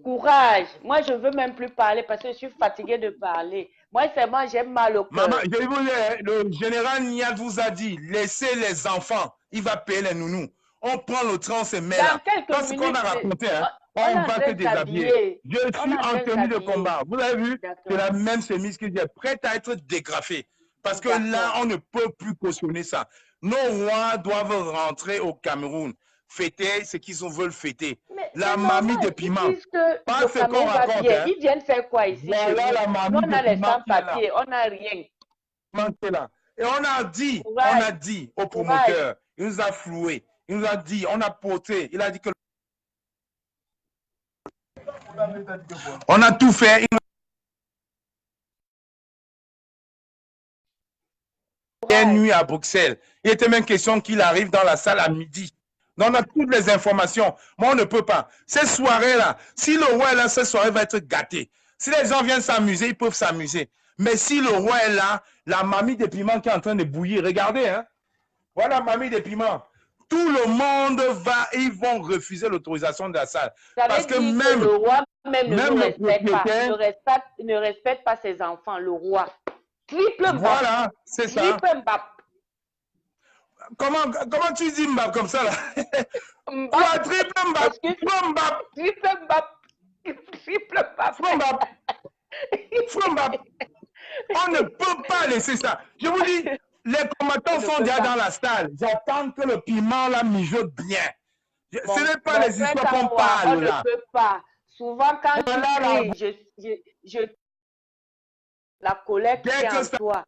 Courage. Moi, je ne veux même plus parler parce que je suis fatiguée de parler. Moi, seulement, j'aime mal au cœur. Maman, je vous dis, le général Niad vous a dit, laissez les enfants, il va payer les nounous. On prend le train, on se met là. Dans ce qu'on a raconté, hein, on va se déshabiller. Je suis en tenue de combat. Vous avez vu, c'est la même chemise que j'ai prête à être dégrafée. Parce que là, on ne peut plus cautionner ça. Nos rois doivent rentrer au Cameroun, fêter ce qu'ils veulent fêter. Mais la mamie de piment. Pas ce qu'on raconte. Hein. Ils viennent faire quoi ici? Voilà la mamie on a les sans-papiers, on n'a rien. Là. Et on a dit au promoteur, il nous a floué, il nous a dit, on a porté, il a dit que on a tout fait. Une nuit à Bruxelles. Il était même question qu'il arrive dans la salle à midi. Donc on a toutes les informations. Moi, on ne peut pas. Ces soirées-là, si le roi est là, cette soirée va être gâtée. Si les gens viennent s'amuser, ils peuvent s'amuser. Mais si le roi est là, la mamie de piment qui est en train de bouillir, regardez, hein. Voilà la mamie de piment. Tout le monde va, ils vont refuser l'autorisation de la salle. Parce que même le roi même ne respecte pas ses enfants, le roi. Triple Mbap. Voilà, c'est ça. Triple Mbap. Comment tu dis Mbap comme ça là? Mbap. Triple Mbap. Mbap. Triple Mbap. Triple Mbap. Mbap. On ne peut pas laisser ça. Je vous dis, les combattants sont déjà dans la salle. J'attends que le piment là mijote bien. Ce n'est pas les histoires qu'on parle là. On ne peut pas. Souvent quand tu cries, la colère qui est en toi.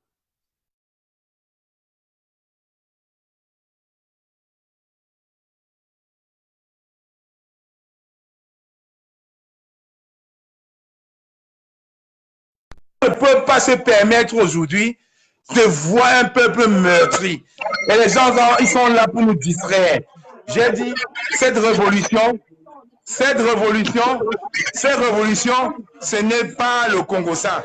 On ne peut pas se permettre aujourd'hui de voir un peuple meurtri. Et les gens, ils sont là pour nous distraire. J'ai dit, cette révolution, ce n'est pas le Congo-Ça.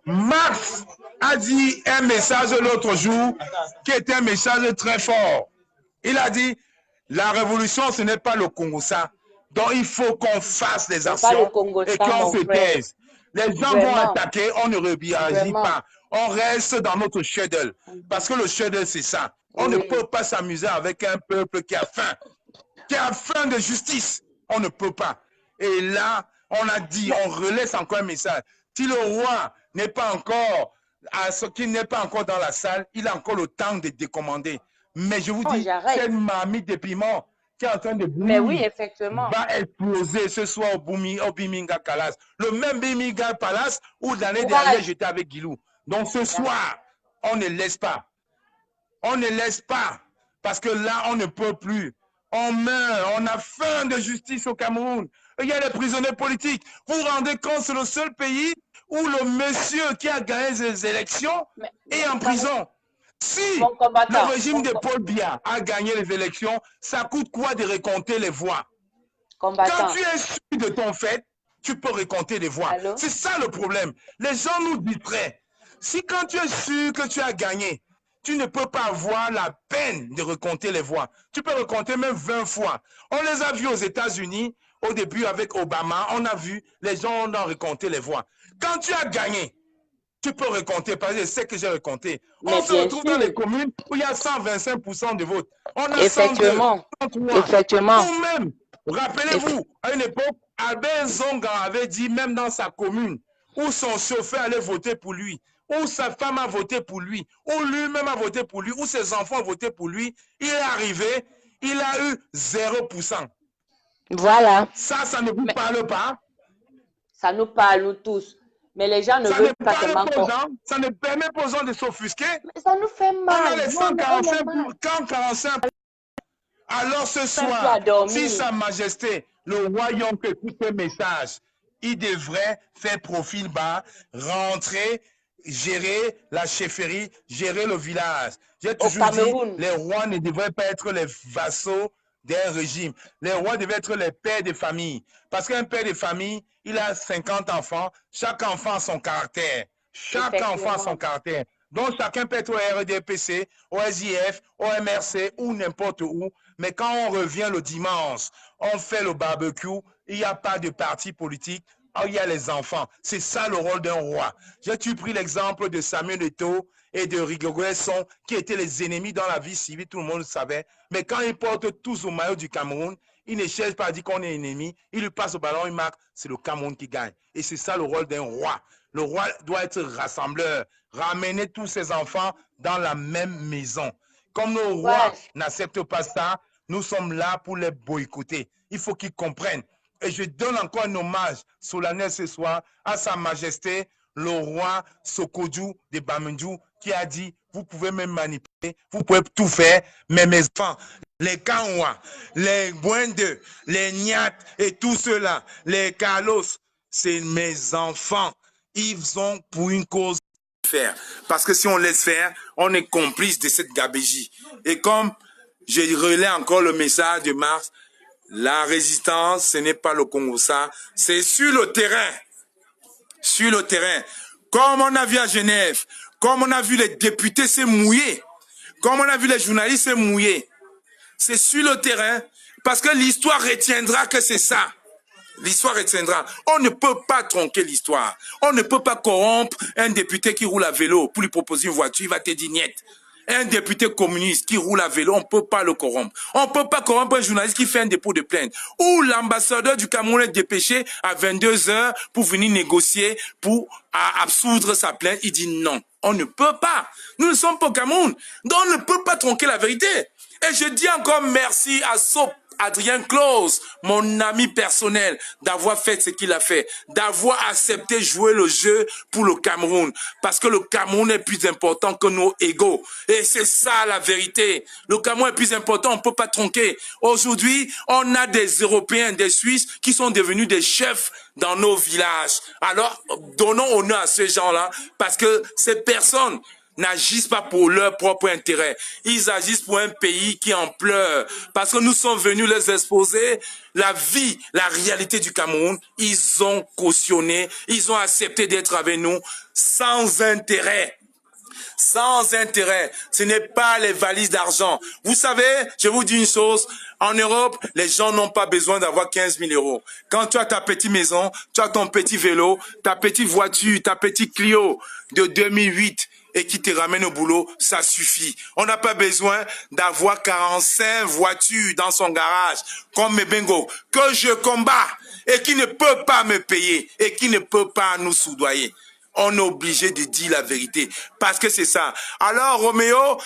Marx a dit un message l'autre jour qui était un message très fort. Il a dit, la révolution, ce n'est pas le Congo-Ça. Donc, il faut qu'on fasse des actions et qu'on se taise. Les gens vont attaquer, on ne réagit pas. On reste dans notre schedule. Parce que le schedule, c'est ça. On ne peut pas s'amuser avec un peuple qui a faim. Qui a faim de justice. On ne peut pas. Et là, on a dit, on relaisse encore un message. Si le roi n'est pas encore, qu'il n'est pas encore dans la salle, il a encore le temps de décommander. Mais je vous dis, cette marmite de piment qui est en train de mais oui, effectivement, va exploser ce soir au Biminga Palace. Le même Biminga Palace où l'année dernière j'étais avec Guilou. Donc ce soir, on ne laisse pas. On ne laisse pas. Parce que là, on ne peut plus. On meurt. On a faim de justice au Cameroun. Il y a les prisonniers politiques. Vous vous rendez compte, c'est le seul pays où le monsieur qui a gagné les élections est en prison. Si le régime de Paul Biya a gagné les élections, ça coûte quoi de récompter les voix? Quand tu es sûr de ton fait, tu peux récompter les voix. C'est ça le problème. Les gens nous distraient. Si quand tu es sûr que tu as gagné, tu ne peux pas avoir la peine de recompter les voix. Tu peux recompter même 20 fois. On les a vus aux États-Unis, au début avec Obama, on a vu, les gens ont recompté les voix. Quand tu as gagné, tu peux recompter, parce que je sais que j'ai recompté. On se retrouve dans les communes où il y a 125% de votes. On a effectivement. 102, Effectivement. ou même, rappelez-vous, à une époque, Albert Zonga avait dit, même dans sa commune, où son chauffeur allait voter pour lui, où sa femme a voté pour lui, où lui-même a voté pour lui, où ses enfants ont voté pour lui, il est arrivé, il a eu 0%. Voilà. Ça ne vous parle pas? Ça nous parle, nous tous. Mais les gens ne veulent pas seulement... Ça ne permet pas aux gens de s'offusquer. Mais ça nous fait mal. On a les 145. Alors ce soir, si Sa Majesté, le royaume que tous ces messages, il devrait faire profil bas, rentrer, gérer la chefferie, gérer le village. J'ai toujours dit, les rois ne devraient pas être les vassaux d'un régime. Les rois devaient être les pères de famille. Parce qu'un père de famille, il a 50 enfants. Chaque enfant a son caractère. Chaque enfant a son caractère. Donc, chacun peut être au RDPC, au SIF, au MRC ou n'importe où. Mais quand on revient le dimanche, on fait le barbecue, il n'y a pas de parti politique. Il y a les enfants. C'est ça le rôle d'un roi. J'ai-tu pris l'exemple de Samuel Eto'o et de Rigoguesson, qui étaient les ennemis dans la vie civile, tout le monde le savait. Mais quand ils portent tous au maillot du Cameroun, ils ne cherchent pas à dire qu'on est ennemi. Ils lui passent au ballon, ils marquent, c'est le Cameroun qui gagne. Et c'est ça le rôle d'un roi. Le roi doit être rassembleur, ramener tous ses enfants dans la même maison. Comme nos rois n'acceptent pas ça, nous sommes là pour les boycotter. Il faut qu'ils comprennent. Et je donne encore un hommage solennel ce soir à Sa Majesté, le roi Sokodju de Bamendjou, qui a dit, vous pouvez me manipuler, vous pouvez tout faire, mais mes enfants, les Kanwa, les Bwende, les Nyat et tout cela, les Kalos, c'est mes enfants. Ils ont pour une cause faire. Parce que si on laisse faire, on est complice de cette gabégie. Et comme je relais encore le message de Mars, la résistance, ce n'est pas le Congo, ça, c'est sur le terrain. Sur le terrain. Comme on a vu à Genève, comme on a vu les députés se mouiller, comme on a vu les journalistes se mouiller. C'est sur le terrain, parce que l'histoire retiendra que c'est ça. L'histoire retiendra. On ne peut pas tronquer l'histoire. On ne peut pas corrompre un député qui roule à vélo pour lui proposer une voiture, il va te dire niet. Un député communiste qui roule à vélo, on ne peut pas le corrompre. On ne peut pas corrompre un journaliste qui fait un dépôt de plainte. Ou l'ambassadeur du Cameroun est dépêché à 22 h pour venir négocier, pour absoudre sa plainte. Il dit non, on ne peut pas. Nous ne sommes pas au Cameroun. Donc on ne peut pas tronquer la vérité. Et je dis encore merci à Adrien Claus, mon ami personnel, d'avoir fait ce qu'il a fait, d'avoir accepté jouer le jeu pour le Cameroun, parce que le Cameroun est plus important que nos égaux. Et c'est ça la vérité. Le Cameroun est plus important, on ne peut pas tronquer. Aujourd'hui, on a des Européens, des Suisses qui sont devenus des chefs dans nos villages. Alors, donnons honneur à ces gens-là, parce que ces personnes n'agissent pas pour leur propre intérêt. Ils agissent pour un pays qui en pleure. Parce que nous sommes venus les exposer la vie, la réalité du Cameroun. Ils ont cautionné, ils ont accepté d'être avec nous sans intérêt. Sans intérêt. Ce n'est pas les valises d'argent. Vous savez, je vous dis une chose, en Europe, les gens n'ont pas besoin d'avoir 15 000 euros. Quand tu as ta petite maison, tu as ton petit vélo, ta petite voiture, ta petite Clio de 2008, et qui te ramène au boulot, ça suffit. On n'a pas besoin d'avoir 45 voitures dans son garage, comme Mebengo, que je combats et qui ne peut pas me payer et qui ne peut pas nous soudoyer. On est obligé de dire la vérité, parce que c'est ça. Alors, Roméo,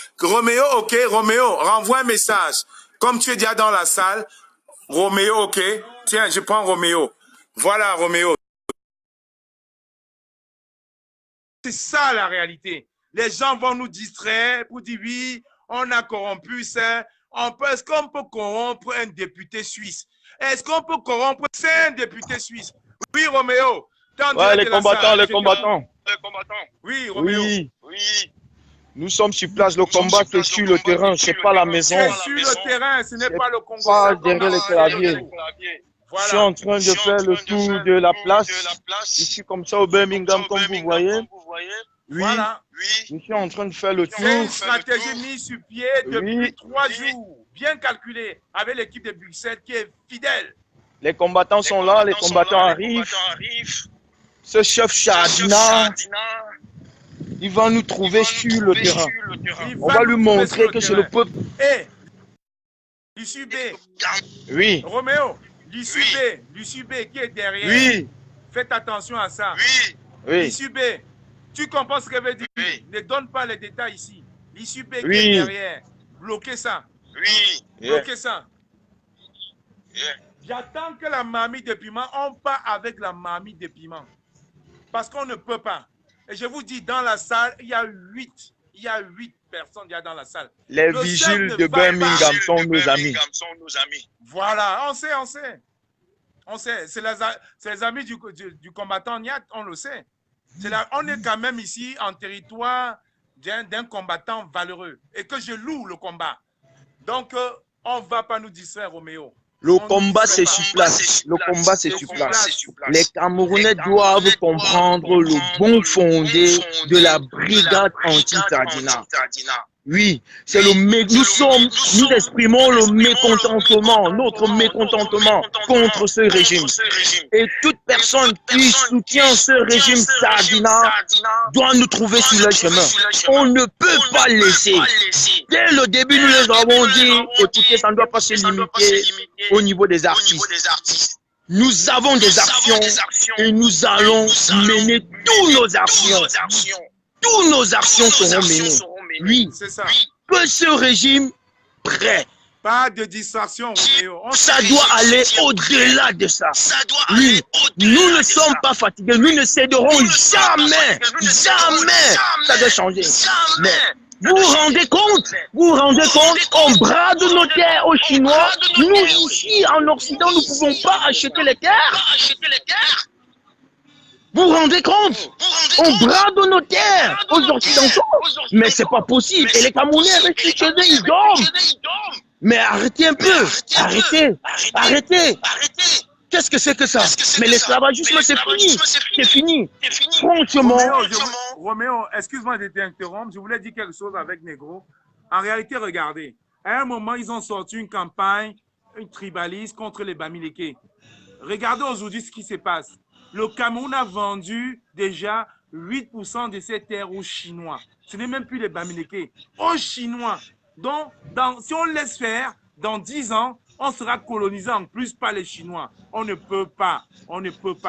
ok, Roméo, renvoie un message. Comme tu es déjà dans la salle, Roméo, ok, tiens, je prends Roméo. Voilà, Roméo. C'est ça la réalité. Les gens vont nous distraire pour dire oui, on a corrompu ça. Est-ce qu'on peut corrompre un député suisse? Est-ce qu'on peut corrompre 5 députés suisses? Oui, Roméo. Ouais, les combattants, les combattants. Oui, Roméo. Oui. Nous sommes sur place, le combat c'est sur le terrain, c'est pas la maison. C'est sur le terrain, ce n'est pas le Congo. Pas derrière les claviers. Voilà. Je suis en train de faire le tour de la place. Je suis comme ça au Birmingham, comme vous voyez. Oui, voilà. Je suis en train de faire le tour. C'est une stratégie mise sur pied depuis 3 jours, bien calculée, avec l'équipe de Bruxelles qui est fidèle. Les combattants sont là, les combattants arrivent. Ce chef Chadina, il va nous trouver sur le terrain. On va lui montrer que c'est le peuple. Et l'issue B. Oui. Roméo, l'issue B qui est derrière. Oui. Faites attention à ça. Oui. L'issue B, tu comprends ce que veut dire? Ne donne pas les détails ici. L'issue B qui est derrière. Bloquez ça. Bloquez ça. J'attends que la marmite de piment, on part avec la marmite de piment. Parce qu'on ne peut pas. Et je vous dis, dans la salle, il y a 8 personnes dans la salle. Les vigiles de Birmingham sont nos amis. Voilà, on sait. C'est les amis du combattant Niat, on le sait. On est quand même ici en territoire d'un combattant valeureux. Et que je loue le combat. Donc, on ne va pas nous distraire, Roméo. Le combat, c'est sur place. Le combat, c'est sur place. Les Camerounais doivent comprendre le bon fondé de la brigade anti-Tardina. Oui, c'est nous exprimons le mécontentement, notre mécontentement contre ce régime. Et toute personne qui soutient ce régime Tardina doit nous trouver sur le chemin. On ne peut pas laisser. Dès le début, nous les avons dit, écoutez, ça ne doit pas se limiter au niveau des artistes. Nous avons des actions et nous allons mener toutes nos actions. Toutes nos actions seront menées. Oui, c'est ça. Que ce régime prêt. Pas de distraction. Ça doit aller au-delà de ça. Oui, nous ne sommes pas fatigués. Nous ne céderons jamais. Jamais. Ça doit changer. Mais vous vous rendez compte? On brade nos terres aux Chinois. Nous, ici, en Occident, nous ne pouvons pas acheter les terres. Vous vous rendez compte? On brade nos terres aux Occidentaux. Mais c'est pas possible. Et les Camerounais restent chez eux, ils dorment. Mais arrêtez un peu. Arrêtez. Qu'est-ce que c'est que ça? Mais l'esclavagisme, c'est fini. C'est fini. Franchement. Roméo, excuse-moi de t'interrompre. Je voulais dire quelque chose avec Negro. En réalité, regardez. À un moment, ils ont sorti une campagne, une tribaliste contre les Bamileke. Regardez aujourd'hui ce qui se passe. Le Cameroun a vendu déjà 8% de ses terres aux Chinois. Ce n'est même plus les Bamileke, aux Chinois. Donc, si on laisse faire, dans 10 ans, on sera colonisé en plus par les Chinois. On ne peut pas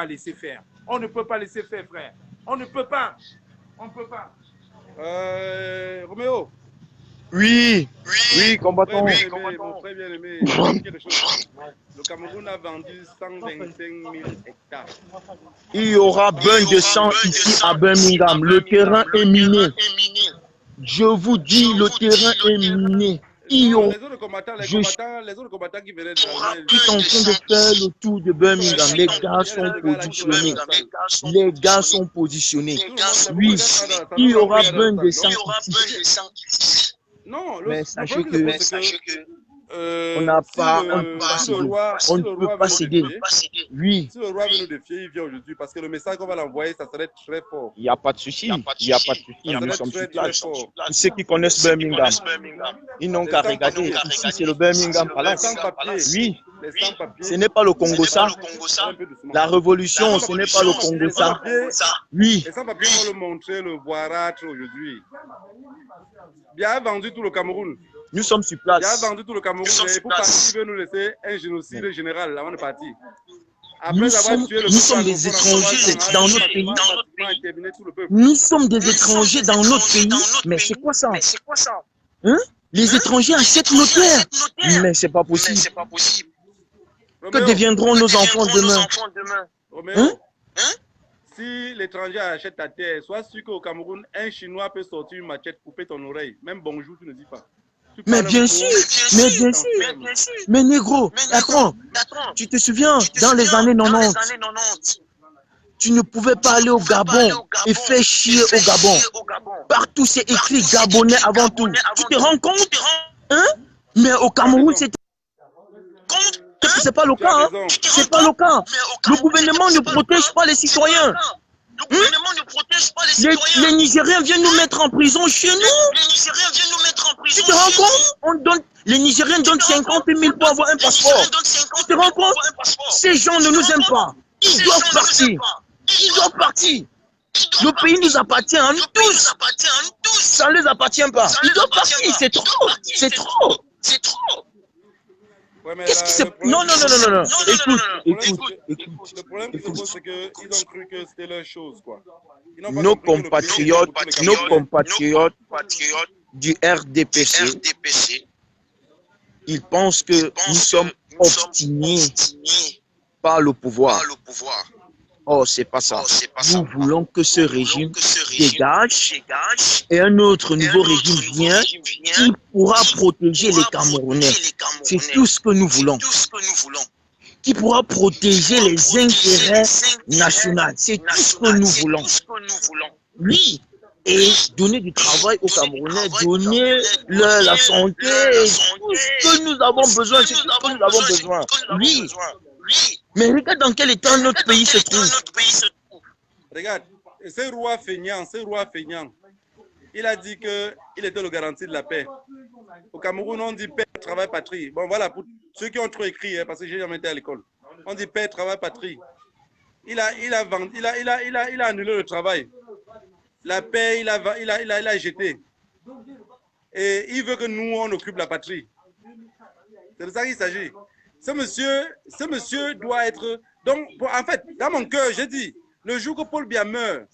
laisser faire. On ne peut pas laisser faire, frère. On ne peut pas. Roméo. Oui, combattant. Mon frère bien-aimé, le Cameroun a vendu 125 000 hectares. Il y aura bain de sang ici à Birmingham. Le terrain est miné. Je vous dis, le terrain est miné. Les autres combattants qui venaient de ils sont en train de faire le tour de Birmingham. Les gars sont positionnés. Oui, il y aura bain de sang ici. Non, mais sachez que on n'a pas, on ne peut pas céder. Oui. Si le roi veut nous défier, il vient aujourd'hui parce que le message qu'on va l'envoyer, ça serait très fort. Il n'y a pas de souci. Nous sommes sur place. Tous ceux qui connaissent Birmingham, ils n'ont qu'à regarder. Ici, c'est le Birmingham Palace. Oui. ce n'est pas le Congo ça. La révolution, ce n'est pas le Congo ça. Oui. Les sans-papiers vont le montrer, le voirâtre aujourd'hui. Bien a vendu tout le Cameroun. Nous sommes sur place. Bien a vendu tout le Cameroun. Et pour partir, il veut nous laisser un génocide général avant de partir. Nous sommes des étrangers dans notre pays. Nous sommes des étrangers dans notre pays. Mais c'est quoi ça? Hein? Les étrangers achètent nos terres. Mais c'est pas possible. Que deviendront nos enfants demain? Hein? Si l'étranger achète ta terre, sois sûr qu'au Cameroun, un Chinois peut sortir une machette, couper ton oreille. Même bonjour, tu ne dis pas. Mais bien sûr, mais négro, attends, tu te souviens, dans les années 90, tu ne pouvais pas aller au Gabon et faire chier au Gabon. Partout c'est écrit Gabonais avant tout. Tu te rends compte? Hein? Mais au Cameroun, c'est pas le cas. Hein? C'est pas le cas. Le gouvernement ne protège pas les citoyens. Les Nigériens viennent nous mettre en prison chez nous. Tu te rends compte? Les Nigériens donnent 50 000 pour avoir un passeport. Tu te rends compte? Ces gens ne nous aiment pas. Ils doivent partir. Ils doivent partir. Le pays nous appartient à nous tous. Ça ne les appartient pas. Ils doivent partir. C'est trop. C'est trop. C'est trop. Qu'est-ce qui se... Non. Écoute. Le problème qui se pose, c'est qu'ils ont cru que c'était leur chose, quoi. Nos compatriotes du RDPC, ils pensent que nous sommes obstinés par le pouvoir. Oh, c'est pas ça. Nous voulons que ce régime dégage et un autre nouveau régime vient qui pourra protéger les Camerounais. C'est tout ce que nous voulons. Qui pourra protéger les intérêts nationaux. C'est tout ce que nous voulons. Oui. Et donner du travail aux Camerounais, donner la santé, et tout ce que nous avons besoin. C'est tout ce que nous avons besoin. Oui. Mais regarde dans quel état notre pays se trouve. Regarde, ce roi feignant, il a dit qu'il était le garanti de la paix. Au Cameroun, on dit paix, travail, patrie. Bon, voilà, pour ceux qui ont trop écrit, parce que j'ai jamais été à l'école. On dit paix, travail, patrie. Il a annulé le travail. La paix, il a jeté. Et il veut que nous, on occupe la patrie. C'est de ça qu'il s'agit. Ce monsieur doit être... Donc, en fait, dans mon cœur, j'ai dit, le jour que Paul Biya meurt,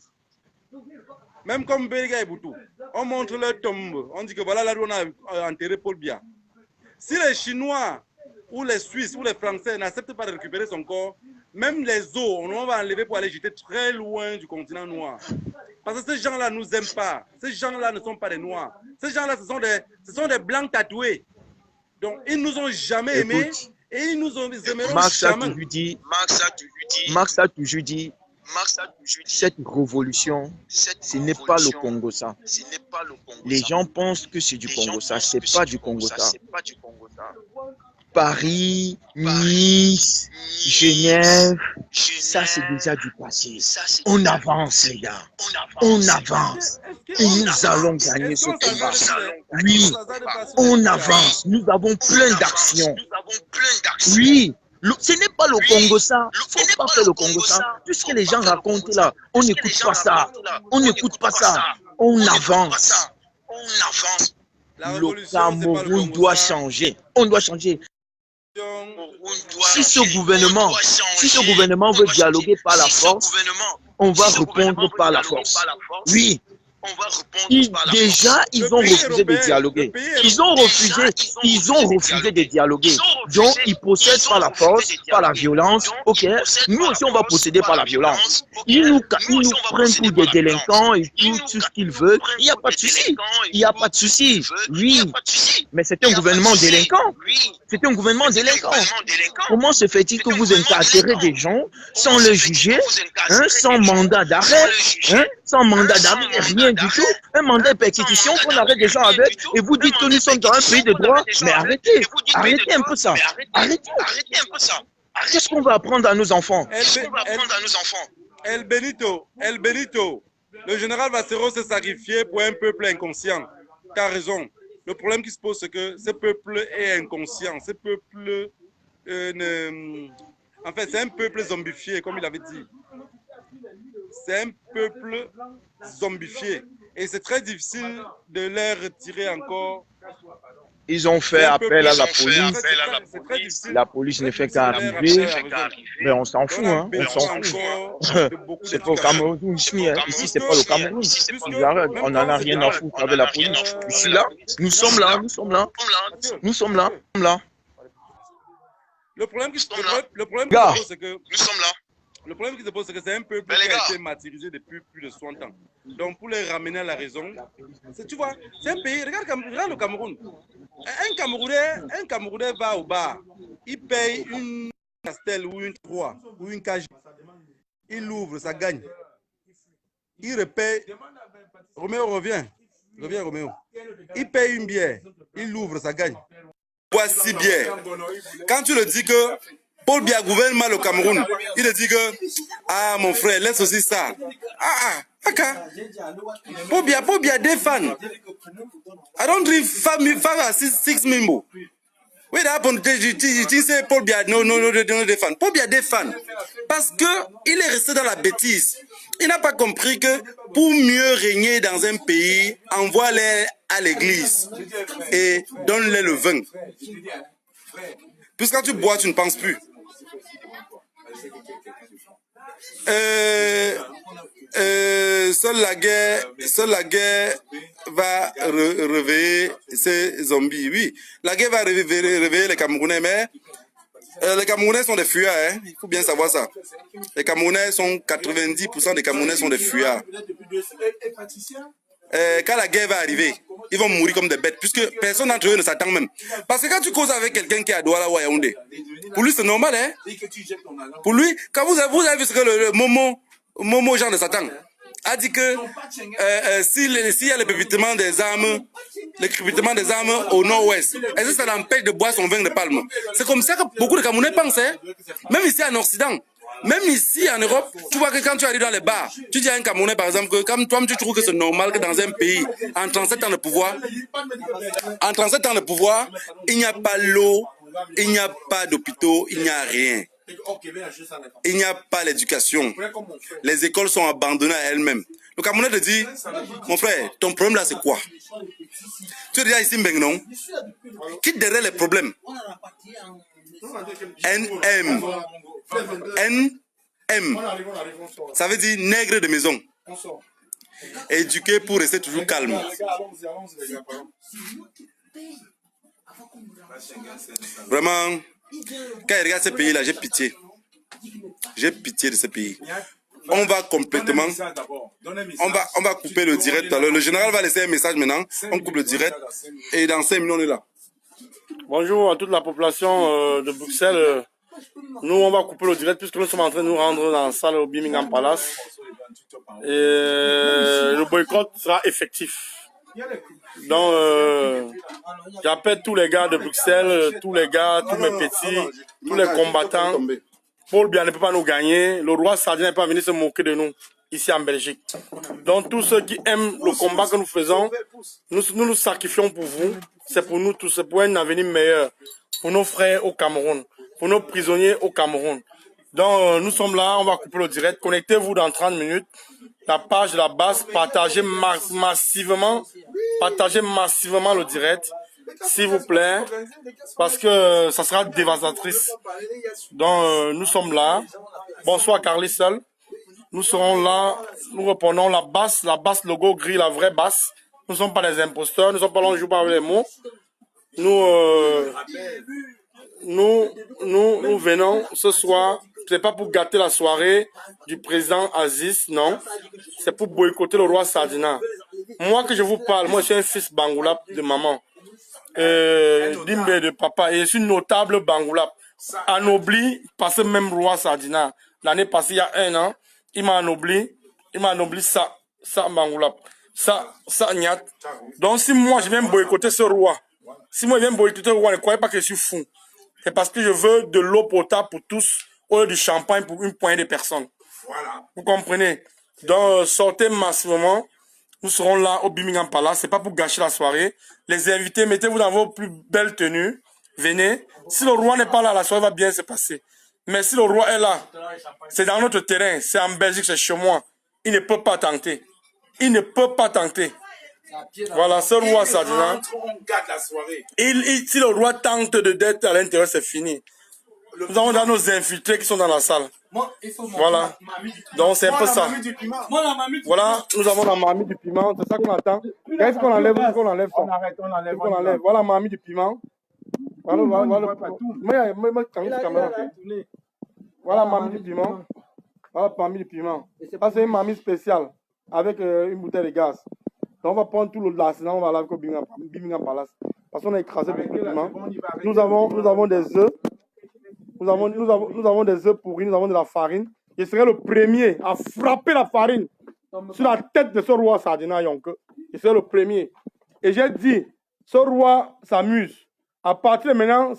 même comme Béga et Boutou, on montre leur tombe. On dit que voilà là où on a enterré Paul Biya. Si les Chinois ou les Suisses ou les Français n'acceptent pas de récupérer son corps, même les os, on va enlever pour aller jeter très loin du continent noir. Parce que ces gens-là ne nous aiment pas. Ces gens-là ne sont pas des Noirs. Ces gens-là, ce sont des Blancs tatoués. Donc, ils ne nous ont jamais aimés. Et ils nous ont aimeront jamais. Marx a toujours dit, cette révolution, ce n'est pas le Congo ça. Les gens pensent que c'est du Congo ça. Ce n'est pas du Congo ça. Paris, Nice, Genève, ça c'est déjà du passé. On avance les gars, on avance et nous allons gagner ce combat. Oui, on avance, nous avons plein d'actions. Oui, ce n'est pas le Congo ça, il ne faut pas faire le Congo ça. Tout ce que les gens racontent là, on n'écoute pas ça, on n'écoute pas ça, on avance. Le Cameroun doit changer, on doit changer. Si ce gouvernement veut dialoguer par la force, on va répondre par la force. Oui. Déjà, ils ont refusé de dialoguer. Ils ont refusé de dialoguer. Donc, ils procèdent par la force, par la violence. Ok, nous aussi, on va procéder par la violence. Ils nous prennent pour des délinquants et tout ce qu'ils veulent. Il n'y a pas de souci. Il n'y a pas de souci. Oui, mais c'est un gouvernement délinquant. C'est un gouvernement délinquant. Comment se fait-il que vous incarcérez des gens sans les juger, sans mandat d'arrêt, sans mandat d'arrêt, rien du tout, un mandat de perquisition qu'on arrête des gens avec, et vous dites que nous sommes dans un pays de droit, mais arrêtez un peu ça, arrêtez un peu ça. Qu'est-ce qu'on va apprendre à nos enfants? El Benito, le général Vassero s'est sacrifié pour un peuple inconscient. Tu as raison. Le problème qui se pose, c'est que ce peuple est inconscient, ce peuple En fait, c'est un peuple zombifié, comme il avait dit. C'est un peuple zombifié. Et c'est très difficile de les retirer encore. Ils ont fait appel à la police. La police ne fait qu'arriver. Mais on s'en fout, hein. On s'en fout. C'est pas au Cameroun ici, hein. Ici, c'est pas le Cameroun. Ils arrêtent. On n'en a rien à foutre avec la police. Ici, là, nous sommes là, nous sommes là. Nous sommes là, nous sommes là. Le problème qui se pose, c'est que nous sommes là. Le problème qui se pose, c'est que c'est un peuple qui a été martyrisé depuis plus de 60 ans. Donc, pour les ramener à la raison, tu vois, c'est un pays, regarde le Cameroun. Un Camerounais va au bar, il paye une Castel ou une 3 ou une cage. Il l'ouvre, ça gagne. Il repaye. Roméo revient. Reviens, Roméo. Il paye une bière, il l'ouvre, ça gagne. Voici bière. Quand tu le dis que Paul Biya gouverne mal au Cameroun, il te dit que, ah mon frère, laisse aussi ça. Ok. Paul Biya des fans. I don't drink 5 or 6 mimbo. Wait happened? You say Paul Biya no des fans. Paul Biya des fans. Parce que il est resté dans la bêtise. Il n'a pas compris que pour mieux régner dans un pays, envoie-les à l'église et donne-les le vin. Puisque quand tu bois, tu ne penses plus. Seule la guerre va réveiller ces zombies. Oui, la guerre va réveiller les Camerounais, mais les Camerounais sont des fuyards, hein? Il faut bien savoir ça. Les Camerounais sont 90% des Camerounais sont des fuyards. Quand la guerre va arriver, ils vont mourir comme des bêtes, puisque personne d'entre eux ne s'attend même. Parce que quand tu causes avec quelqu'un qui est à Douala ou à Yaoundé, pour lui c'est normal, hein? Pour lui, quand vous avez vu ce que le Momo Jean de Satan a dit que s'il y a le crépitement des armes au nord-ouest, est-ce que ça l'empêche de boire son vin de palme? C'est comme ça que beaucoup de Camerounais pensent, hein? Même ici en Occident. Même ici en Europe, tu vois que quand tu arrives dans les bars, tu dis à un Camerounais par exemple que comme toi tu trouves que c'est normal que dans un pays, en 37 ans de pouvoir, il n'y a pas l'eau, il n'y a pas d'hôpitaux, il n'y a rien. Il n'y a pas l'éducation. Les écoles sont abandonnées à elles-mêmes. Le Camerounais te dit, mon frère, ton problème là c'est quoi? Tu es déjà ici Mbengnon, quitte derrière les problèmes. NM, ça veut dire nègre de maison. Éduqué pour rester toujours calme. Vraiment, quand je regarde ce pays-là, j'ai pitié. J'ai pitié de ce pays. On va complètement... On va couper le direct. Le général va laisser un message maintenant. On coupe le direct. Et dans 5 minutes, on est là. Bonjour à toute la population de Bruxelles. Nous, on va couper le direct puisque nous sommes en train de nous rendre dans la salle au Birmingham Palace. Et le boycott sera effectif. Donc, j'appelle tous les gars de Bruxelles, tous les gars, tous mes petits, tous les combattants. Paul Biya ne peut pas nous gagner. Le roi Sardin n'est pas venu se moquer de nous ici en Belgique. Donc, tous ceux qui aiment le combat que nous faisons, nous sacrifions pour vous. C'est pour nous tous, c'est pour un avenir meilleur. Pour nos frères au Cameroun, pour nos prisonniers au Cameroun. Donc, nous sommes là, on va couper le direct. Connectez-vous dans 30 minutes. La page de la base, partagez massivement le direct, s'il vous plaît, parce que ça sera dévastatrice. Donc, nous sommes là. Bonsoir, Carly Seul. Nous serons là, nous reprenons la basse logo gris, la vraie basse. Nous ne sommes pas des imposteurs, nous ne sommes pas là, on ne joue pas avec les mots. Nous venons ce soir, c'est pas pour gâter la soirée du président Aziz, non. C'est pour boycotter le roi Sardina. Moi que je vous parle, moi je suis un fils Bangoulap de maman, d'Imbe de papa, et je suis notable Bangoulap. Anobli par ce même roi Sardina. L'année passée, il y a 1 an, il m'a anobli ça Bangoulap. Ça Niat. Donc si moi je viens boycotter ce roi, ne croyez pas que je suis fou. C'est parce que je veux de l'eau potable pour tous, au lieu du champagne pour une poignée de personnes. Voilà. Vous comprenez? Donc, sortez massivement. Nous serons là au Birmingham Palace. C'est pas pour gâcher la soirée. Les invités, mettez-vous dans vos plus belles tenues. venez. Si le roi n'est pas là, la soirée va bien se passer. Mais si le roi est là, c'est dans notre terrain, c'est en Belgique, c'est chez moi. Il ne peut pas tenter. Il ne peut pas tenter. Voilà, ce roi Sardina. On garde la soirée. Si le roi tente d'être à l'intérieur, c'est fini. Nous avons dans nos infiltrés qui sont dans la salle. Voilà. Donc c'est un peu ça. Voilà, nous avons la mamie du piment. C'est ça qu'on attend. Qu'est-ce qu'on enlève? On enlève ça. On enlève. Voilà la mamie du piment. Voilà mamie du piment. Voilà mamie du piment. Ça c'est une mamie spéciale avec une bouteille de gaz. Donc on va prendre tout le l'arsenal, on va aller au Birmingham Palace. Parce qu'on a écrasé beaucoup de piment. Nous avons des œufs. Nous avons des œufs pourris, nous avons de la farine. Je serai le premier à frapper la farine sur la tête de ce roi Sardina Yonke. Je serai le premier. Et j'ai dit, ce roi s'amuse. À partir de maintenant,